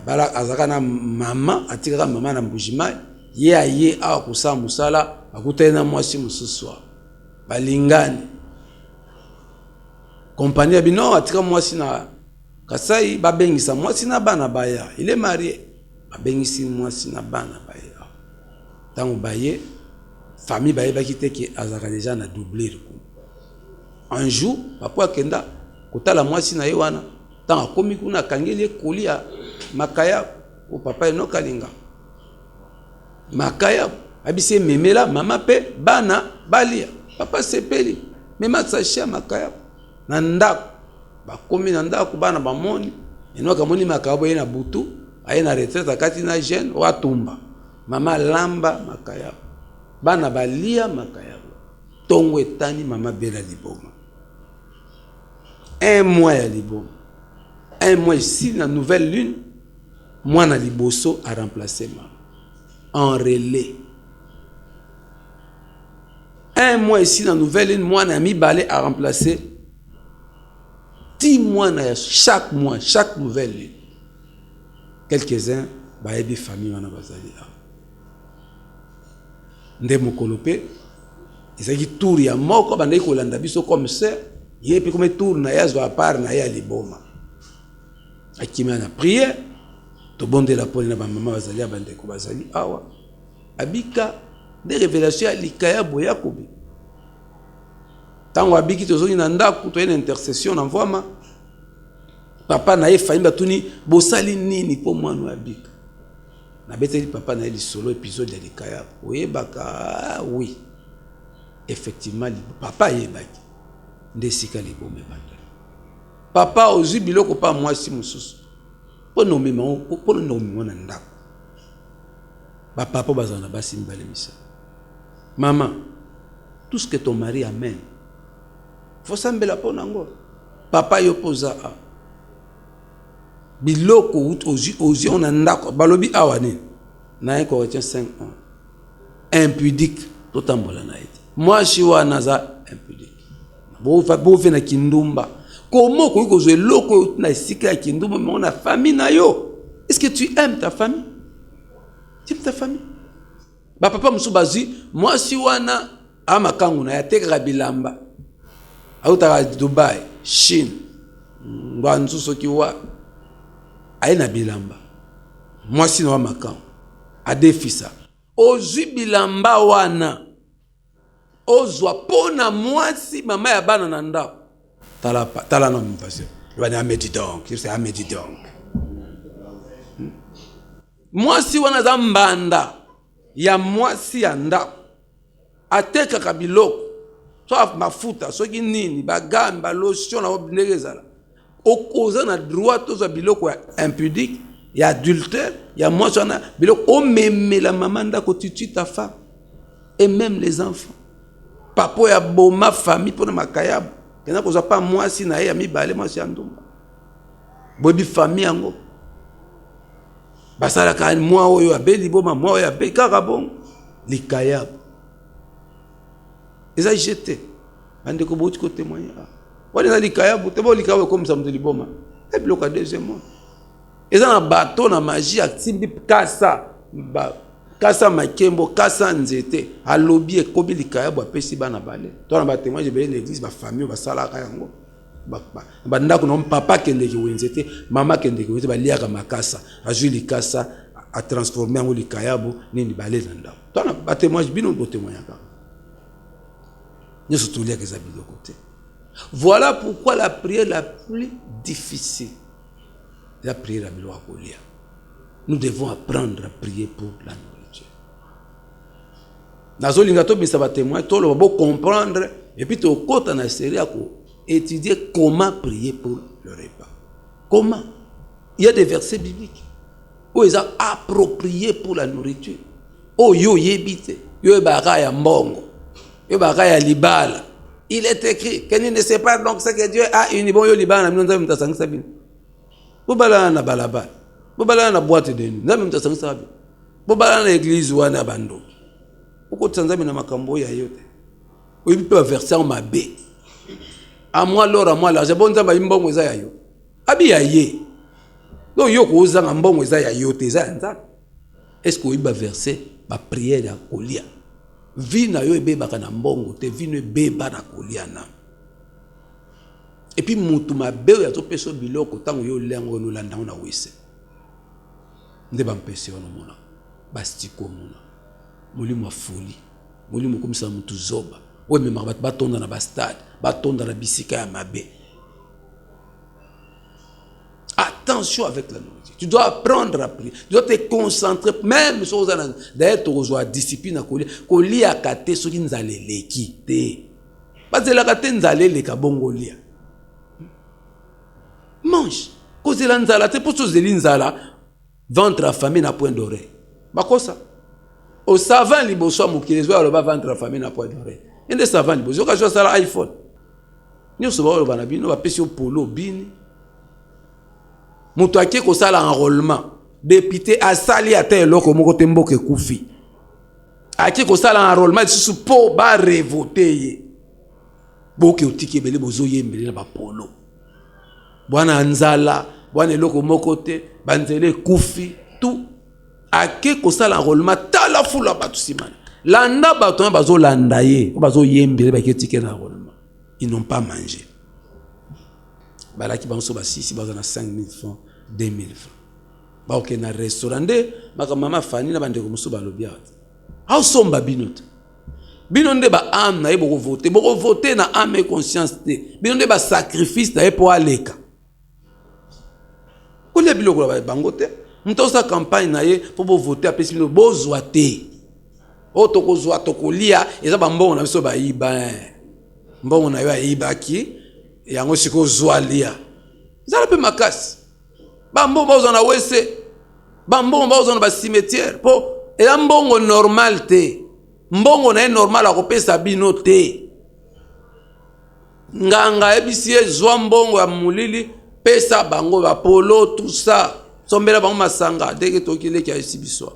Bala azaka na mama atikaka mama na mbujima ye aye a kusa musala akutena mwasi mususwa balingani compagnie bino atika mwasi na kasai babengisa mwasi na bana baya il est marié babengisi mwasi na bana baya tango baye famille baye bakite ki azaka déjà na doubler un jour papa kenda kotala mwasi na ye wana tango akomi kuna kangeli kolia makaya o papa no kalinga makaya abise memela mama pe bana balia papa sepeli mema sashia makaya na ndako bakomi na ndako bana bamoni eno kamoni makabo ye na butu aye na retraite kati na jeune wa tumba mama lamba makaya bana balia makaya tongo etani mama bela liboma un mois ya liboma un mois ici la nouvelle lune moi na liboso a remplacé maman en relais. Un mois ici dans la nouvelle lune, moi na mi balé a remplacé 10 mois chaque mois, chaque nouvelle lune. Quelques-uns ba ebi famille wana bazali a. Nde mokolope ezaki tour ya moko bandai kolanda biso comme ça, yepi comme tour na yazo a part na ya liboma. Akimi na prière to bonde la pole na ba mama bazali abande ko bazali awa abika des révélations likaya boya kobi tango abiki tozongi na ndako to une intercession na mvoma papa na ye faimba tuni bosali nini po mwana abika na beteli papa na ye solo épisode ya likaya oyebaka oui effectivement papa yebaki ndesika libome banda papa ozwi biloko pa mwasi mususu pour nommer na ndako ba papa bazana basi mbale misa maman tout ce que ton mari amène faut sambela po nango papa yo poza a biloko ozi on ndako balobi awani na 1 Corinthiens 5:1 impudique totambola na ete moi shi wana za impudique bo fe na kindumba. Comment tu loko na sika kindumba mais on a famille na yo. Est-ce que tu aimes ta famille? Tu aimes ta famille? Ba papa musubazi moi si wana ama kangu na yateka bilamba. Auta Dubai, Chine. Ngwanzu soki wa aina bilamba. Moi si no makangu. Adefisa. Ozu bilamba wana. Ozwa pona mwasi mama ya bana na ndako. Tala non pasteur. Il va dire amedi donc, c'est amedi donc. Moi si wana zambanda ya mwasi ya ndako ateka kabiloko soit mafuta soki nini bagamba lotion na obnegezala okoza na droit to biloko ya impudique ya adultère ya mwasi wana biloko o memela mama ndako tutu ta femme et même les enfants papo ya boma famille pour makayabu kena koza pa mwasi na ya mibale mwasi ya ndumba bobi famille yango basala ka mwa oyo abeli boma mwa oyo abeli kaka bon likayabu eza jeté ande ko boti ko témoigner wala na likayabu te bo likayabu comme ça mto liboma et bloc à deuxième mois eza na bateau na magie actimbi kasa ba kasa makembo kasa nzete alobi ekobi likayabu apesi bana bale to na ba témoigner be l'église ba famille ba sala ka yango ba ndako no papa kende ki wenzete mama kende ki wenzete ba liaka makasa azui likasa a transformer en likayabu nini bale na ndako to na ba témoigner bino bo témoigner ka nyoso tulia keza bilo côté. Voilà pourquoi la prière la plus difficile, la prière à bilo akolia. Nous devons apprendre à prier pour la nourriture. Nazo lingato bisa ba témoin to lo bo comprendre et puis to kota na série ako étudier comment prier pour le repas. Comment? Il y a des versets bibliques. oyo eza approprié pour la nourriture oyo oyebi te yo oyebaka ya mbongo yo oyebaka ya libala. Il est écrit que il ne sait pas donc ce que Dieu a uni. Bon yo libala na bino nzambe mutasangisa bino bobalana na balabala bobalana na boîte de nuit nzambe mutasangisa bino bobalana na église wana bando okotisa nzambe na makambo ya yo te oyebi mpe baverser mabe à moi l'or à moi l'argent bon nzambe mbongo eza ya yo abi ya ye donc yo kozanga mbongo eza ya yo te eza ya nzambe. Est-ce que oyebi baverser bapriere ya kolia vi na yo ebebaka na mbongo te vi no ebeba na kolia na et puis mutu mabe oyo azopesa biloko ntango yo olengo oyo nolandango na wese nde bampesi wana omona bastiko omona molimo ya foli molimo okomisa mutu zoba oyo ememaka bato batonda na bastade batonda na bisika ya mabe. Attention avec la nourriture. Tu dois apprendre à prier. Tu dois te concentrer. Même si on a d'ailleurs tu reçois discipline à coller. Coller à kate ce qui nous a l'équité. Parce que la kate nous a l'équité bongolia. Mange. Cause la nzala te pour chose de l'inzala ventre affamé na point d'oreille. Ba quoi ça? Au savant liboso mukile zo aloba ventre affamé na point d'oreille. Inde savant liboso ka jo sala iPhone. Ni so ba aloba na bino ba pesi polo bini. Mutu ake kosala enrôlement député asali ata eloko moko te mboka ekufi ake kosala enrôlement lisusu mpo barevote ye boke otiki ebele bozoyembele na bapolo bwana nzala bwana eloko moko te banzela ekufi tu ake kosala enrôlement tala fula bato simana landa bato na bazolanda ye o bazoyembele baketike na enrôlement ils n'ont pas mangé balaki banso basisi bazana 5000 francs 2000 francs. Ba ok na restaurant de maka mama fani na bande ko musu balobia. How somba binot. Binonde ba âme na yebo voter na âme et conscience te. Binonde ba sacrifice na yepo aleka. Ko le biloko ba bangote. Mto sa campagne na ye po voter apesi bino bozwa te. O to ko zwa to ko lia eza ba mbongo na biso ba iba. Mbongo na yo iba ki yango siko zwa lia. Zala pe makasi. Bambongo bazo na wese. Bambongo bazo na ba cimetière. Po ela mbongo normal te. Mbongo na normal akopesa bino te. Nganga ebisi ezwa mbongo ya mulili pesa bango ba polo tout ça. Sombela bango masanga deke tokile ki ayisibiso.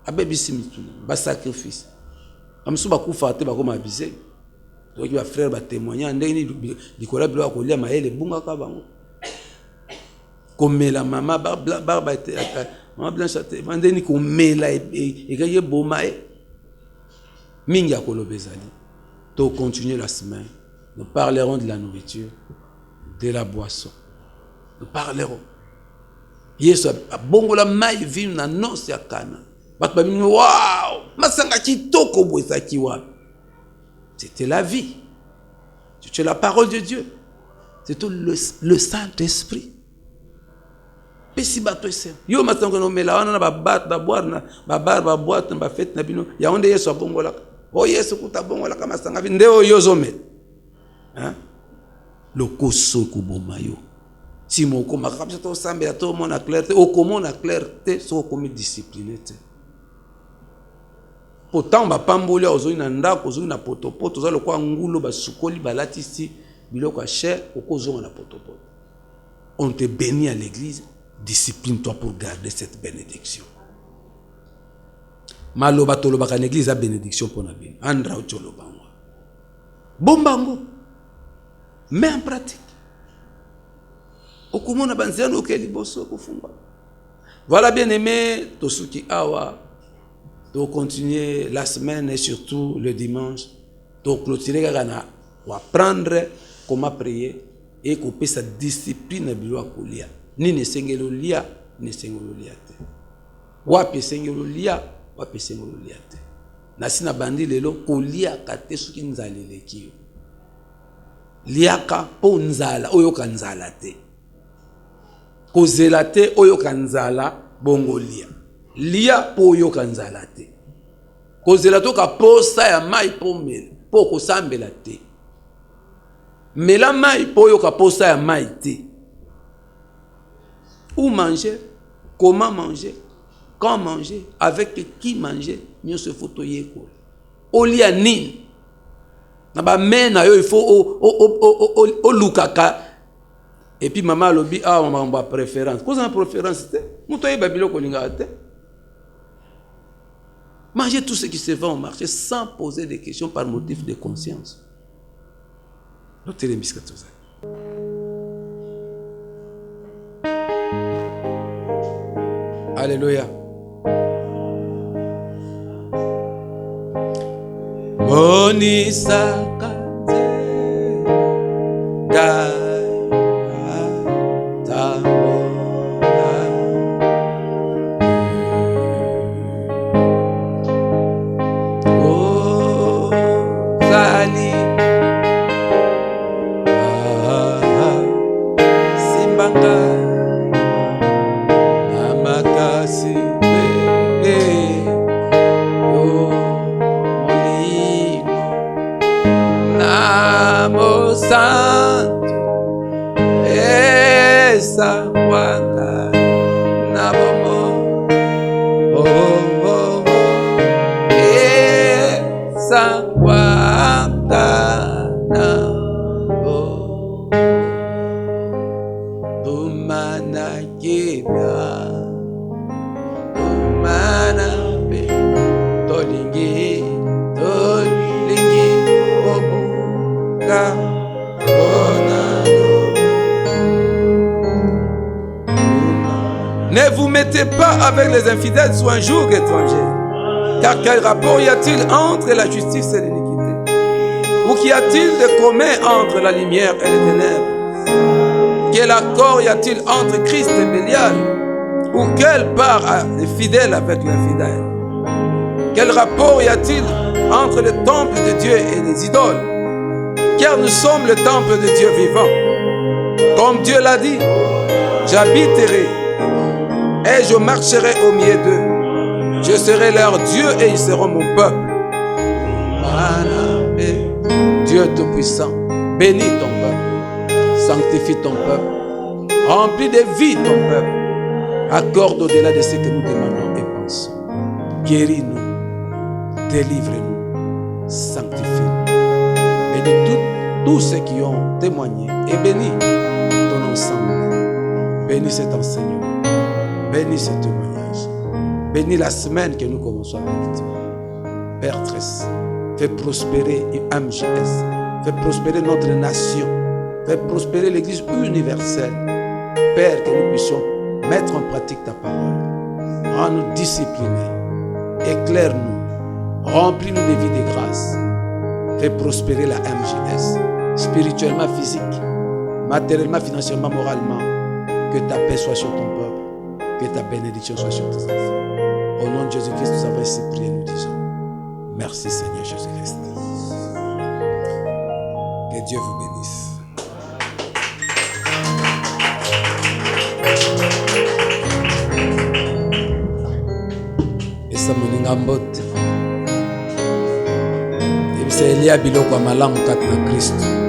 Abebisi mituna ba sacrifice. Amsu ba kufa te ba ko mabise. Donc ba frère ba témoigner ndeni likola bilo akolia maele bunga ka bango. Komela mama barba était mama blanche te mandeni komela et gaye boma mingi akolobezali. To continuer la semaine. Nous parlerons de la nourriture, de la boisson. Nous parlerons. Yesu abongola mai vino na noce ya Kana. Bato ba bino wow! Masanga kitoko bwezaki wa. C'était la vie. C'était la parole de Dieu. C'était le Saint-Esprit. Pesi bato ese. Yo masanga no mela wana na ba boire na ba bar ba boîte na ba fête na bino. Ya onde Yesu abongola. O Yesu kutabongola kama masanga vi ndeo yo zome. Hein? Le koso kuboma yo. Si mon koma kapsa to sambela to mona clarté, o komona clarté so komi discipliné te. Pourtant ba pambolia ozoi na ndako ozoi na potopoto za lokwa ngulo ba sukoli balatisi biloko ya cher okozonga na potopoto. On te bénit à l'église, discipline-toi pour garder cette bénédiction. Maloba toloba ka l'église a bénédiction pour na bino. Andra ocholoba ngo. Bombango. Mets en pratique. Okomona banzeno okeli boso kufungwa. Voilà bien aimé tosuki awa. De continuer la semaine et surtout le dimanche, de clôturer Gagana, ou apprendre comment prier et couper sa discipline à kolia. Ni ne sengelo lia, ni sengelo liate. Wapi sengelo lia, wapi sengelo liate. Nasina bandi lelo kolia kate suki nzali lekio. Liaka po nzala, oyoka nzala te. Kozela te oyoka nzala bongo lia. Lia po yo kanzala te. Kozela to ka posa ya mai po mela. Po kosambela te. Mela mai po yo ka posa ya mai te. Ou manger, comment manger, quand manger, avec qui manger, mieux se faut toyeko. Oli ya nini. Na ba mena yo il faut o lukaka. Et puis maman lobi maman ba préférence. Quoi ça préférence te? Muto yeba biloko linga te. Manger tout ce qui se vend au marché sans poser des questions par motif de conscience. Notez les biscuits tout ça. Alléluia. Monisaka Ne vous mettez pas avec les infidèles sous un joug étranger. Car quel rapport y a-t-il entre la justice et l'iniquité? Ou qu'y a-t-il de commun entre la lumière et les ténèbres? Quel accord y a-t-il entre Christ et Bélial? Ou quelle part a les fidèles avec l'infidèle? Quel rapport y a-t-il entre le temple de Dieu et les idoles? Car nous sommes le temple de Dieu vivant. Comme Dieu l'a dit, j'habiterai et je marcherai au milieu d'eux. Je serai leur Dieu et ils seront mon peuple. Dieu Tout-Puissant, bénis ton peuple, sanctifie ton peuple, remplis de vie ton peuple, accorde au-delà de ce que nous demandons et pensons. Guéris-nous, délivre-nous, sanctifie-nous. Et de tous ceux qui ont témoigné, et bénis ton ensemble, bénis cet enseignement. Bénis ce témoignage. Bénis la semaine que nous commençons avec toi. Père très saint, fais prospérer MJS. Fais prospérer notre nation. Fais prospérer l'Église universelle. Père, que nous puissions mettre en pratique ta parole. Rends-nous disciplinés. Éclaire-nous. Remplis-nous de vie de grâce. Fais prospérer la MJS. Spirituellement, physique, matériellement, financièrement, moralement. Que ta paix soit sur ton peuple. Que ta bénédiction soit sur tes enfants. Au nom de Jésus-Christ, nous avons ainsi prié, nous disons merci Seigneur Jésus-Christ. Que Dieu vous bénisse. Esa moninga mbote. Ebisa Elia biloko ya malamu kati na Kristo.